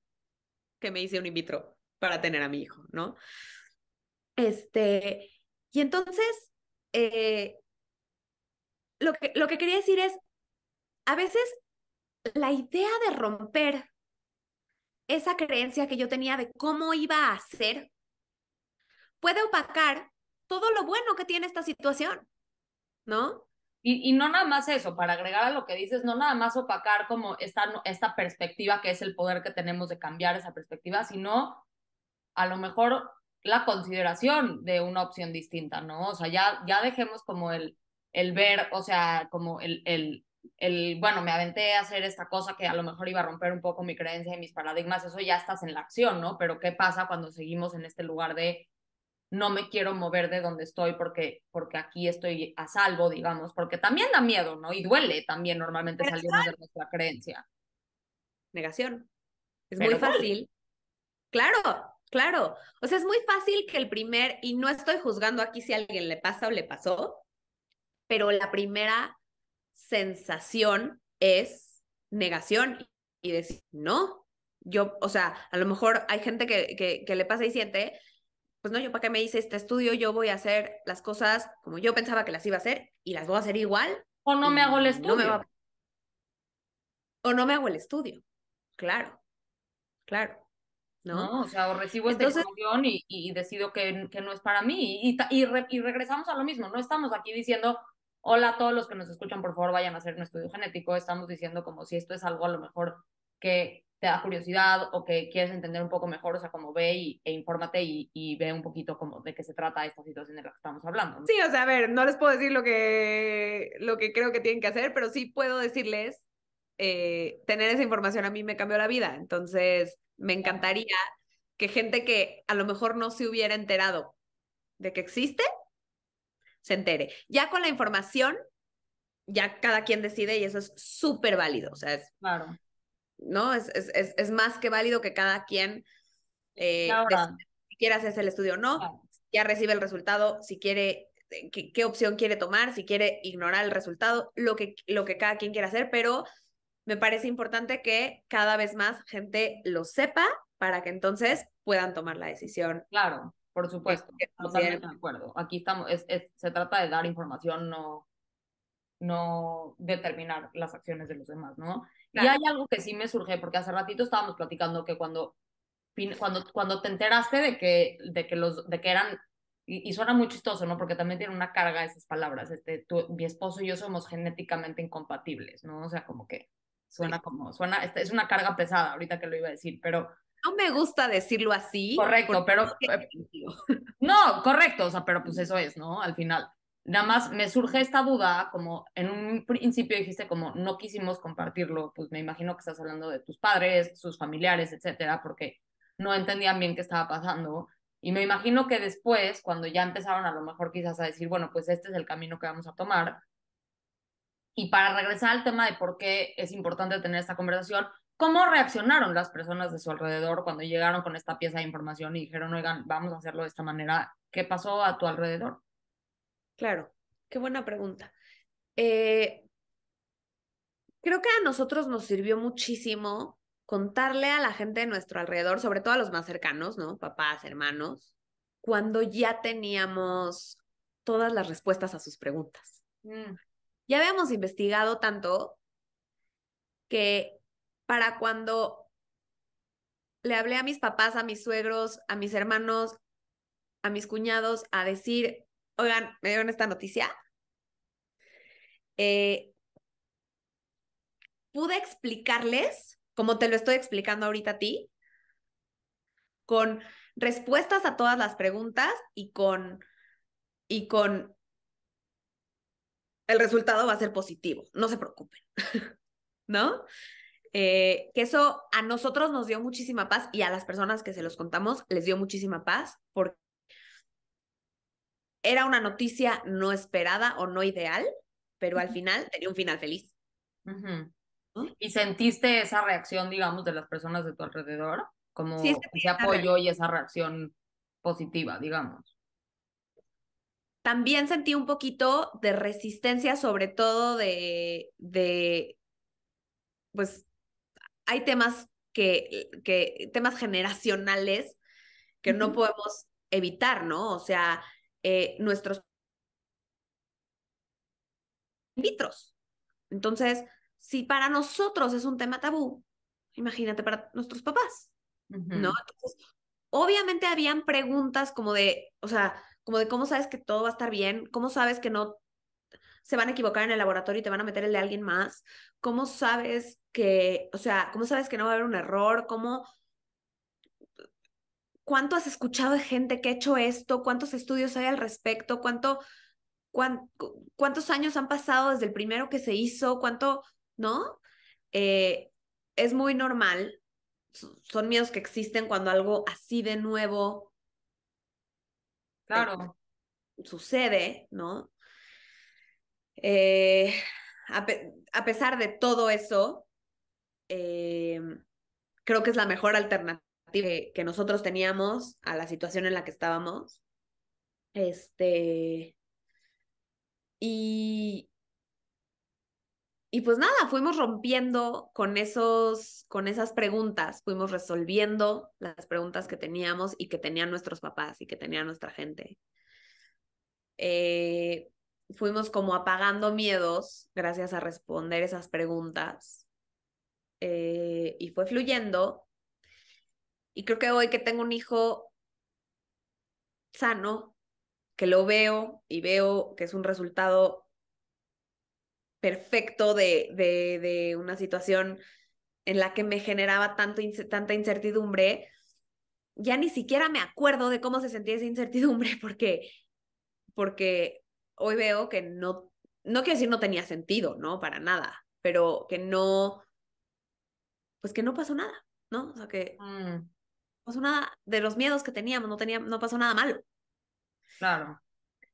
que me hice un in vitro para tener a mi hijo, ¿no? Este, y entonces, eh, lo que quería decir es, a veces la idea de romper esa creencia que yo tenía de cómo iba a ser puede opacar todo lo bueno que tiene esta situación, ¿no? Y no nada más eso, para agregar a lo que dices, no nada más opacar como esta perspectiva que es el poder que tenemos de cambiar esa perspectiva, sino a lo mejor la consideración de una opción distinta, ¿no? O sea, ya dejemos como el ver, o sea, como bueno, me aventé a hacer esta cosa que a lo mejor iba a romper un poco mi creencia y mis paradigmas, eso ya estás en la acción, ¿no? Pero ¿qué pasa cuando seguimos en este lugar de no me quiero mover de donde estoy porque aquí estoy a salvo, digamos, porque también da miedo, ¿no? Y duele también normalmente salirnos de nuestra creencia, Negación. Es muy pero duele. fácil. Claro, claro. O sea, es muy fácil que y no estoy juzgando aquí si a alguien le pasa o le pasó, pero la primera sensación es negación y decir, no, yo, o sea, a lo mejor hay gente que le pasa y siente, pues no, yo para qué me hice este estudio, yo voy a hacer las cosas como yo pensaba que las iba a hacer y las voy a hacer igual O no me hago el y no me estudio. va, o no me hago el estudio, claro, claro, ¿no? ¿No? O sea, o recibo esta Entonces, información y decido que no es para mí. Y regresamos a lo mismo. No estamos aquí diciendo, hola a todos los que nos escuchan, por favor, vayan a hacer un estudio genético. Estamos diciendo como si esto es algo a lo mejor que te da curiosidad o que quieres entender un poco mejor, o sea, como ve e infórmate y ve un poquito como de qué se trata esta situación de la que estamos hablando, ¿no? sí, o sea, a ver, no les puedo decir lo que creo que tienen que hacer, pero sí puedo decirles, tener esa información a mí me cambió la vida. Entonces, me encantaría que gente que a lo mejor no se hubiera enterado de que existe, se entere. Ya con la información, ya cada quien decide y eso es súper válido. O sea, Claro. ¿no? Es más que válido que cada quien Y decida ahora, si quiere hacerse el estudio o no, claro, ya recibe el resultado, si quiere, qué opción quiere tomar, si quiere ignorar el resultado, lo que cada quien quiera hacer, pero me parece importante que cada vez más gente lo sepa para que entonces puedan tomar la decisión claro, por que, supuesto, que totalmente consideren. de acuerdo. Aquí estamos, se trata de dar información, no determinar las acciones de los demás, ¿no? Y hay Claro. algo que sí me surge, porque hace ratito estábamos platicando que cuando te enteraste de que eran, y suena muy chistoso, ¿no? Porque también tiene una carga esas palabras, mi esposo y yo somos genéticamente incompatibles, ¿no? O sea, como que es una carga pesada ahorita que lo iba a decir, pero No me gusta decirlo así, correcto, porque pero no, correcto, o sea, pero pues eso es, ¿no? Al final. Nada más me surge esta duda, como en un principio dijiste como no quisimos compartirlo, pues me imagino que estás hablando de tus padres, sus familiares, etcétera, porque no entendían bien qué estaba pasando. Y me imagino que después, cuando ya empezaron a lo mejor quizás a decir, bueno, pues este es el camino que vamos a tomar, y para regresar al tema de por qué es importante tener esta conversación, ¿cómo reaccionaron las personas de su alrededor cuando llegaron con esta pieza de información y dijeron, oigan, vamos a hacerlo de esta manera? ¿Qué pasó a tu alrededor? claro, qué buena pregunta. Eh, Creo que a nosotros nos sirvió muchísimo contarle a la gente de nuestro alrededor, sobre todo a los más cercanos, ¿no? Papás, hermanos, cuando ya teníamos todas las respuestas a sus preguntas. Mm, Ya habíamos investigado tanto que para cuando le hablé a mis papás, a mis suegros, a mis hermanos, a mis cuñados, a decir, oigan, me dieron esta noticia, eh, pude explicarles, como te lo estoy explicando ahorita a ti, con respuestas a todas las preguntas y con el resultado va a ser positivo, no se preocupen, ¿no? Que eso a nosotros nos dio muchísima paz y a las personas que se los contamos les dio muchísima paz porque era una noticia no esperada o no ideal, pero al final tenía un final feliz, ujú. ¿no? ¿Y sentiste esa reacción, digamos, de las personas de tu alrededor? Sí, Como esa ese tiene una apoyo y esa reacción positiva, digamos. también sentí un poquito de resistencia, sobre todo pues, hay temas temas generacionales que no Ujú. podemos evitar, ¿no? O sea, nuestros in vitros. Entonces, si para nosotros es un tema tabú, imagínate para nuestros papás, ¿no? Ujú. Entonces, obviamente habían preguntas como de, o sea, como de cómo sabes que todo va a estar bien, cómo sabes que no se van a equivocar en el laboratorio y te van a meter el de alguien más, cómo sabes que, o sea, cómo sabes que no va a haber un error, cómo, cuánto has escuchado de gente que ha hecho esto, cuántos estudios hay al respecto, cuántos años han pasado desde el primero que se hizo, cuánto, ¿no? Eh, es muy normal, son miedos que existen cuando algo así de nuevo eh, Claro, sucede, ¿no? Eh, a pesar de todo eso, eh, creo que es la mejor alternativa que nosotros teníamos a la situación en la que estábamos. Este, y, Y pues nada, fuimos rompiendo con esas preguntas, fuimos resolviendo las preguntas que teníamos y que tenían nuestros papás y que tenía nuestra gente. Fuimos como apagando miedos gracias a responder esas preguntas. Y fue fluyendo. Y creo que hoy que tengo un hijo sano, que lo veo y veo que es un resultado perfecto de una situación en la que me generaba tanta incertidumbre, ya ni siquiera me acuerdo de cómo se sentía esa incertidumbre porque hoy veo que no quiero decir no tenía sentido, ¿no? Para nada, pero pues que no pasó nada, ¿no? O sea, que no pasó nada de los miedos que teníamos, no pasó nada malo. Claro.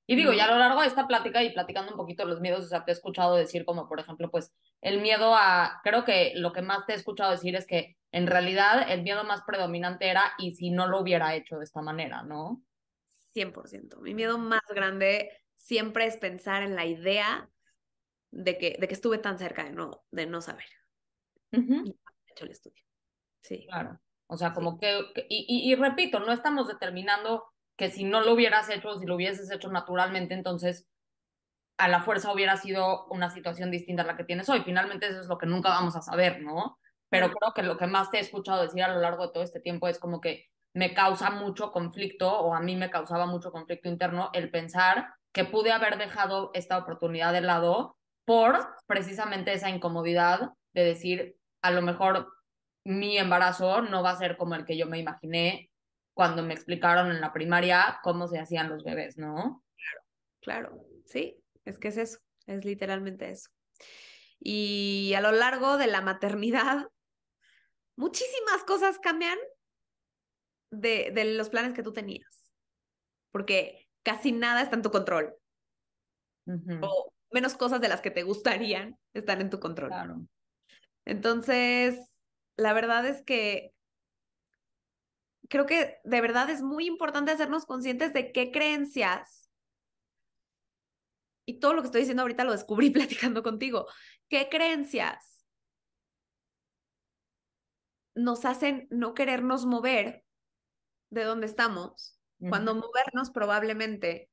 Y digo, ya a ¿No? lo largo de esta plática y platicando un poquito de los miedos, o sea, te he escuchado decir como, por ejemplo, pues el miedo creo que lo que más te he escuchado decir es que en realidad el miedo más predominante era y si no lo hubiera hecho de esta manera, ¿no? 100%. Mi miedo más grande siempre es pensar en la idea de que estuve tan cerca de no saber. Ujú. Y he hecho el estudio. Sí. Claro. O sea, Sí. como y repito, no estamos determinando que si no lo hubieras hecho o si lo hubieses hecho naturalmente, entonces a la fuerza hubiera sido una situación distinta a la que tienes hoy. Finalmente eso es lo que nunca vamos a saber, ¿no? Pero Claro. creo que lo que más te he escuchado decir a lo largo de todo este tiempo es como que me causa mucho conflicto o a mí me causaba mucho conflicto interno el pensar que pude haber dejado esta oportunidad de lado por precisamente esa incomodidad de decir, a lo mejor mi embarazo no va a ser como el que yo me imaginé cuando me explicaron en la primaria cómo se hacían los bebés, ¿no? Claro, sí, es que es eso, es literalmente eso. Y a lo largo de la maternidad, muchísimas cosas cambian de los planes que tú tenías, porque casi nada está en tu control, Ujú. o menos cosas de las que te gustarían están en tu control. Claro. Entonces, la verdad es que creo que de verdad es muy importante hacernos conscientes de qué creencias, y todo lo que estoy diciendo ahorita lo descubrí platicando contigo, qué creencias nos hacen no querernos mover de donde estamos, Ujú. cuando movernos probablemente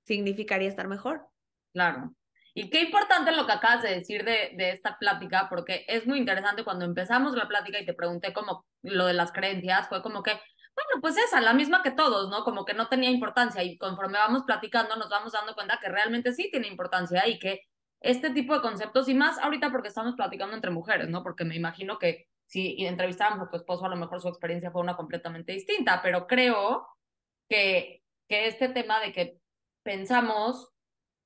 significaría estar mejor. Claro. Y qué importante lo que acabas de decir de esta plática, porque es muy interesante cuando empezamos la plática y te pregunté como lo de las creencias, fue como que, bueno, pues esa, la misma que todos, ¿no? Como que no tenía importancia y conforme vamos platicando nos vamos dando cuenta que realmente sí tiene importancia y que este tipo de conceptos, y más ahorita porque estamos platicando entre mujeres, ¿no? Porque me imagino que si entrevistáramos a tu esposo, a lo mejor su experiencia fue una completamente distinta, pero creo que este tema de que pensamos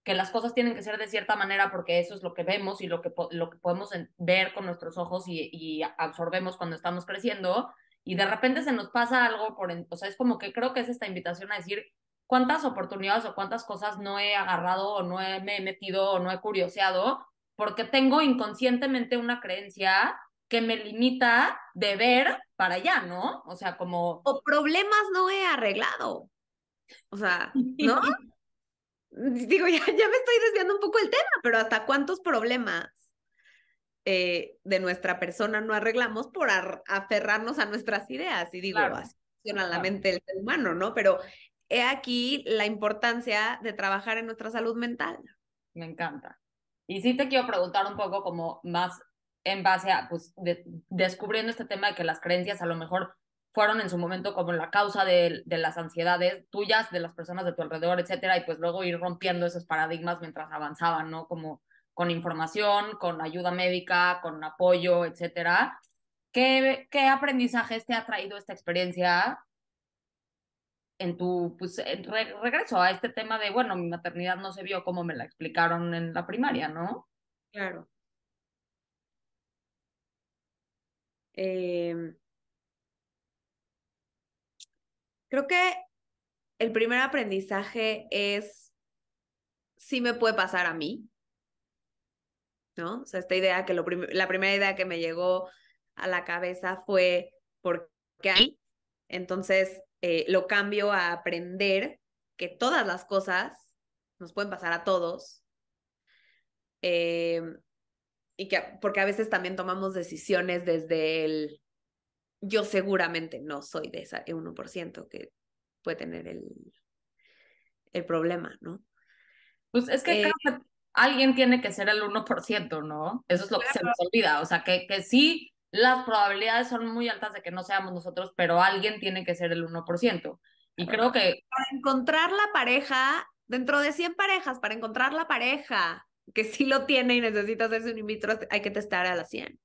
que las cosas tienen que ser de cierta manera porque eso es lo que vemos y lo que podemos ver con nuestros ojos y absorbemos cuando estamos creciendo y de repente se nos pasa algo o sea, es como que creo que es esta invitación a decir cuántas oportunidades o cuántas cosas no he agarrado o me he metido o no he curioseado porque tengo inconscientemente una creencia que me limita de ver para allá, ¿no? O sea, como... O problemas no he arreglado. O sea, ¿no? Digo, ya me estoy desviando un poco el tema, pero ¿hasta cuántos problemas de nuestra persona no arreglamos por aferrarnos a nuestras ideas? Y digo, Claro, así funciona la claro, mente del ser humano, ¿no? Pero he aquí la importancia de trabajar en nuestra salud mental. me encanta. Y sí te quiero preguntar un poco como más en base a, pues, descubriendo este tema de que las creencias a lo mejor fueron en su momento como la causa de las ansiedades tuyas, de las personas de tu alrededor, etcétera, y pues luego ir rompiendo esos paradigmas mientras avanzaban, ¿no? Como con información, con ayuda médica, con apoyo, etcétera. ¿Qué aprendizajes te ha traído esta experiencia en tu pues, regreso a este tema de, bueno, mi maternidad no se vio como me la explicaron en la primaria, ¿no? Claro. Eh, Creo que el primer aprendizaje es, sí me puede pasar a mí, ¿no? O sea, esta idea que la primera idea que me llegó a la cabeza fue, ¿por qué a mí? Entonces, lo cambio a aprender que todas las cosas nos pueden pasar a todos, eh, porque a veces también tomamos decisiones desde el yo seguramente no soy de ese 1% que puede tener el problema, ¿no? Pues es que Eh, creo que alguien tiene que ser el 1%, ¿no? Eso es lo que se nos olvida. O sea, que sí, las probabilidades son muy altas de que no seamos nosotros, pero alguien tiene que ser el 1%. Y creo que, para encontrar la pareja, dentro de 100 parejas, para encontrar la pareja que sí lo tiene y necesita hacerse un in vitro, hay que testar a las 100,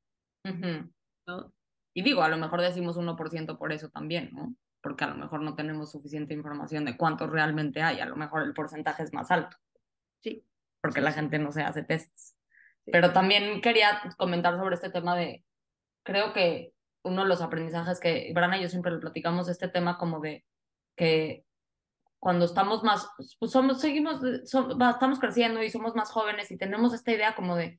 ujú. ¿no? Y digo, a lo mejor decimos 1% por eso también, ¿no? Porque a lo mejor no tenemos suficiente información de cuántos realmente hay. A lo mejor el porcentaje es más alto, Sí, porque sí, la sí, gente no se hace tests. sí. Pero también quería comentar sobre este tema de, creo que uno de los aprendizajes que Brana y yo siempre lo platicamos, este tema como de que cuando estamos más, pues estamos creciendo y somos más jóvenes y tenemos esta idea como de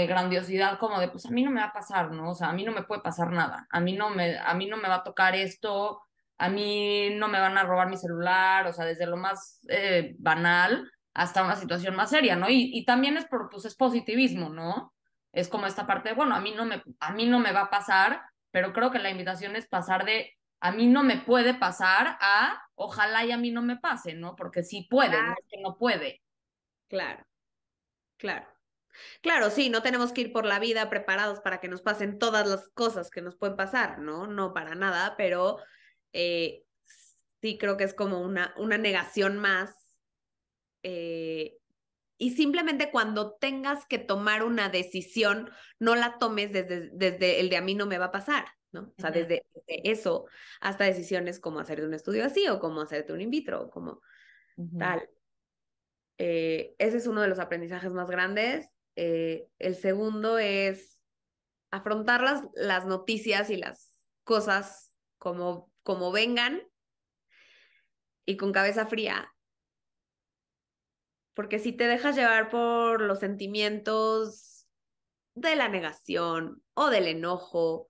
grandiosidad, como de, pues a mí no me va a pasar, ¿no? O sea, a mí no me puede pasar nada, a mí no me va a tocar esto, a mí no me van a robar mi celular, o sea, desde lo más banal hasta una situación más seria, ¿no? Y también es pues es positivismo, ¿no? Es como esta parte de, bueno, a mí no me va a pasar, pero creo que la invitación es pasar de a mí no me puede pasar a ojalá y a mí no me pase, ¿no? Porque sí puede, no es que no puede. Claro, claro. Claro, sí, no tenemos que ir por la vida preparados para que nos pasen todas las cosas que nos pueden pasar, ¿no? No para nada, pero eh, sí creo que es como una negación más. eh, y simplemente cuando tengas que tomar una decisión, no la tomes desde el de a mí no me va a pasar, ¿no? O sea, Ujú, desde eso hasta decisiones como hacerte un estudio así o como hacerte un in vitro o como ujú, tal. Ese es uno de los aprendizajes más grandes. El segundo es afrontar las noticias y las cosas como vengan y con cabeza fría, porque si te dejas llevar por los sentimientos de la negación o del enojo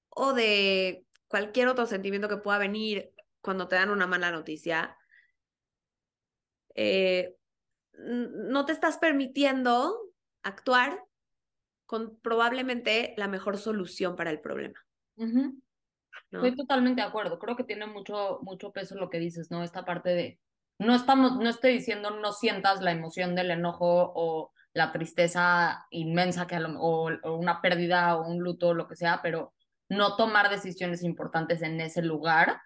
o de cualquier otro sentimiento que pueda venir cuando te dan una mala noticia, eh, no te estás permitiendo actuar con probablemente la mejor solución para el problema, ujú. Estoy ¿no? totalmente de acuerdo. Creo que tiene mucho peso lo que dices, ¿no? Esta parte de, no estoy diciendo no sientas la emoción del enojo o la tristeza inmensa o una pérdida o un luto o lo que sea, pero no tomar decisiones importantes en ese lugar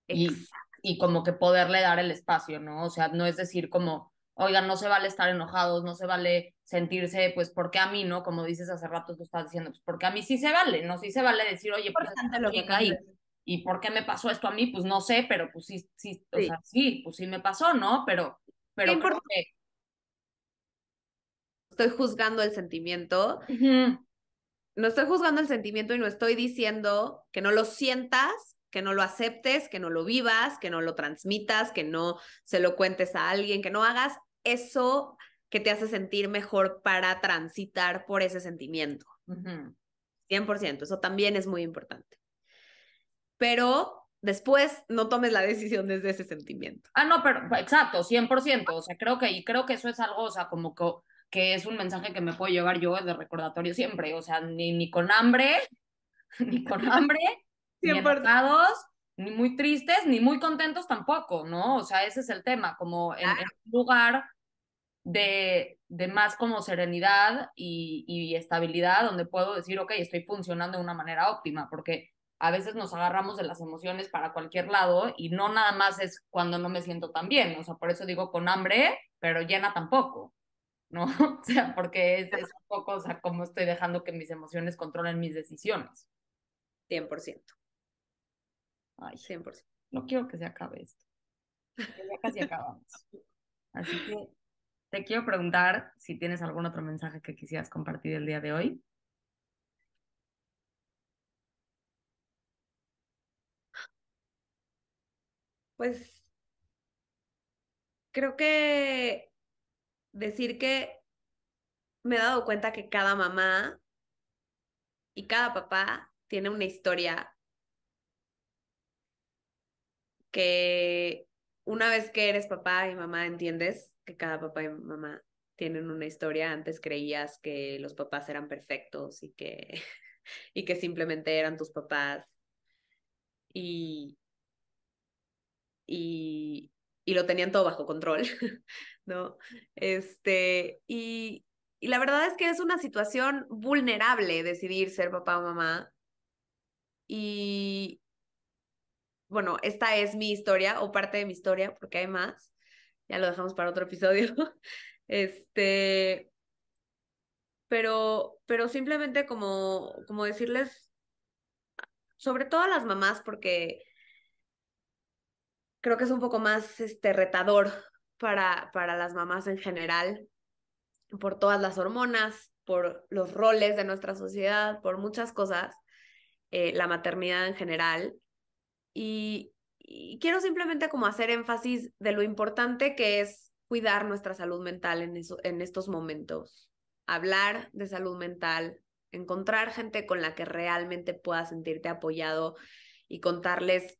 y, Exacto. y como que poderle dar el espacio, ¿no? O sea, no es decir como, oigan, no se vale estar enojados, no se vale sentirse, pues, ¿por qué a mí, no? Como dices hace rato, tú estás diciendo, pues, porque a mí sí se vale, ¿no? Sí se vale decir, oye, pues, esta Importante lo que chica acabas de decir. y ¿por qué me pasó esto a mí? Pues no sé, pero pues sí, sí, o sea, Sí. sí, pues sí me pasó, ¿no? Qué Pero creo importante. que... Estoy juzgando el sentimiento. Ujú, No estoy juzgando el sentimiento y no estoy diciendo que no lo sientas, que no lo aceptes, que no lo vivas, que no lo transmitas, que no se lo cuentes a alguien, que no hagas eso que te hace sentir mejor para transitar por ese sentimiento. ujú. 100%, eso también es muy importante. Pero después no tomes la decisión desde ese sentimiento. Ah, no, pero exacto, 100%. O sea, creo que eso es algo, o sea, que es un mensaje que me puedo llevar yo de recordatorio siempre. O sea, ni con hambre, ni con hambre, ni 100%. enojados, ni muy tristes, ni muy contentos tampoco, ¿no? O sea, ese es el tema, como en un lugar de más como serenidad y estabilidad, donde puedo decir, ok, estoy funcionando de una manera óptima, porque a veces nos agarramos de las emociones para cualquier lado y no nada más es cuando no me siento tan bien, o sea, por eso digo con hambre, pero llena tampoco, ¿no? O sea, porque es un poco, o sea, como estoy dejando que mis emociones controlen mis decisiones. 100%. Ay, 100%. no quiero que se acabe esto, que ya casi acabamos. Así que te quiero preguntar si tienes algún otro mensaje que quisieras compartir el día de hoy. Pues creo que decir que me he dado cuenta que cada mamá y cada papá tiene una historia que una vez que eres papá y mamá entiendes que cada papá y mamá tienen una historia. Antes creías que los papás eran perfectos y que, y que simplemente eran tus papás y, y, y lo tenían todo bajo control, ¿no? Y la verdad es que es una situación vulnerable decidir ser papá o mamá. Y bueno, esta es mi historia o parte de mi historia, porque hay más. Ya lo dejamos para otro episodio. Este, pero simplemente como decirles, sobre todo a las mamás, porque creo que es un poco más retador para las mamás en general, por todas las hormonas, por los roles de nuestra sociedad, por muchas cosas, la maternidad en general. Y quiero simplemente como hacer énfasis de lo importante que es cuidar nuestra salud mental en estos momentos. Hablar de salud mental, encontrar gente con la que realmente puedas sentirte apoyado y contarles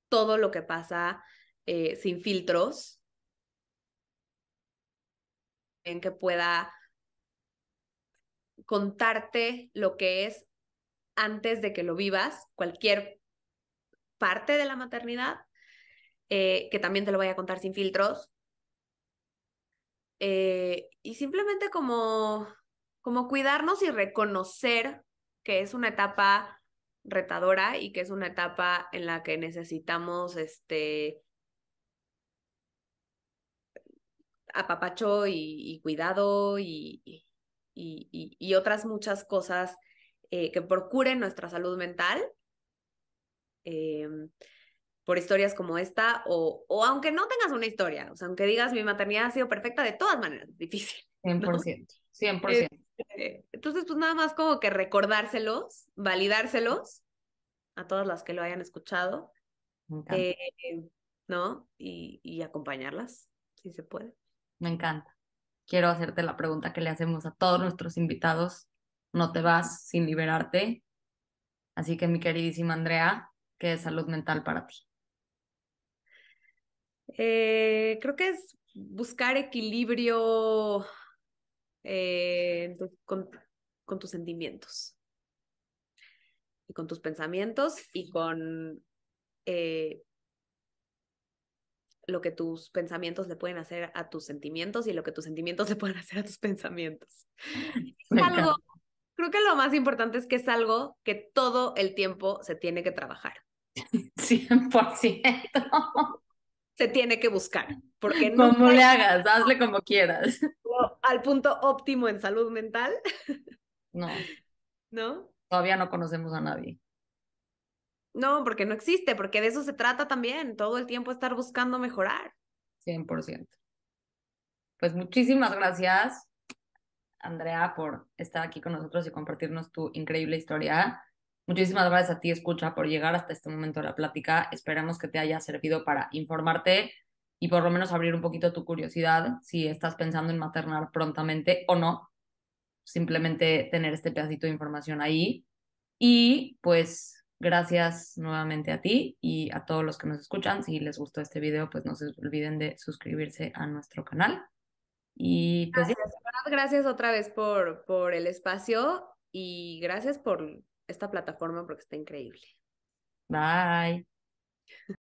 todo lo que pasa sin filtros, en que pueda contarte lo que es antes de que lo vivas, cualquier parte de la maternidad, que también te lo voy a contar sin filtros. Y simplemente como cuidarnos y reconocer que es una etapa retadora y que es una etapa en la que necesitamos apapacho y cuidado y otras muchas cosas que procuren nuestra salud mental. Eh, por historias como esta, o aunque no tengas una historia, o sea, aunque digas mi maternidad ha sido perfecta, de todas maneras, es difícil, ¿no? 100%, 100%. Entonces, pues nada más como que recordárselos, validárselos a todas las que lo hayan escuchado, Me encanta. ¿no? Y acompañarlas, si se puede. Me encanta. Quiero hacerte la pregunta que le hacemos a todos nuestros invitados. No te vas sin liberarte. Así que, mi queridísima Andrea, ¿qué es salud mental para ti? Creo que es buscar equilibrio con tus sentimientos y con tus pensamientos y con lo que tus pensamientos le pueden hacer a tus sentimientos y lo que tus sentimientos le pueden hacer a tus pensamientos. Es Me algo, encanta. creo que lo más importante es que es algo que todo el tiempo se tiene que trabajar, 100%. se tiene que buscar, porque nunca Como le hagas, hazle como quieras. llegó al punto óptimo en salud mental, No, ¿no? todavía no conocemos a nadie. No, porque no existe, porque de eso se trata también, todo el tiempo estar buscando mejorar. 100%. Pues muchísimas gracias, Andrea, por estar aquí con nosotros y compartirnos tu increíble historia. Muchísimas gracias a ti, escucha, por llegar hasta este momento de la plática. Esperamos que te haya servido para informarte y por lo menos abrir un poquito tu curiosidad si estás pensando en maternar prontamente o no. Simplemente tener este pedacito de información ahí. Y pues gracias nuevamente a ti y a todos los que nos escuchan. Si les gustó este video, pues no se olviden de suscribirse a nuestro canal. Y pues ya, Gracias, de verdad, gracias otra vez por el espacio y gracias por esta plataforma porque está increíble. bye.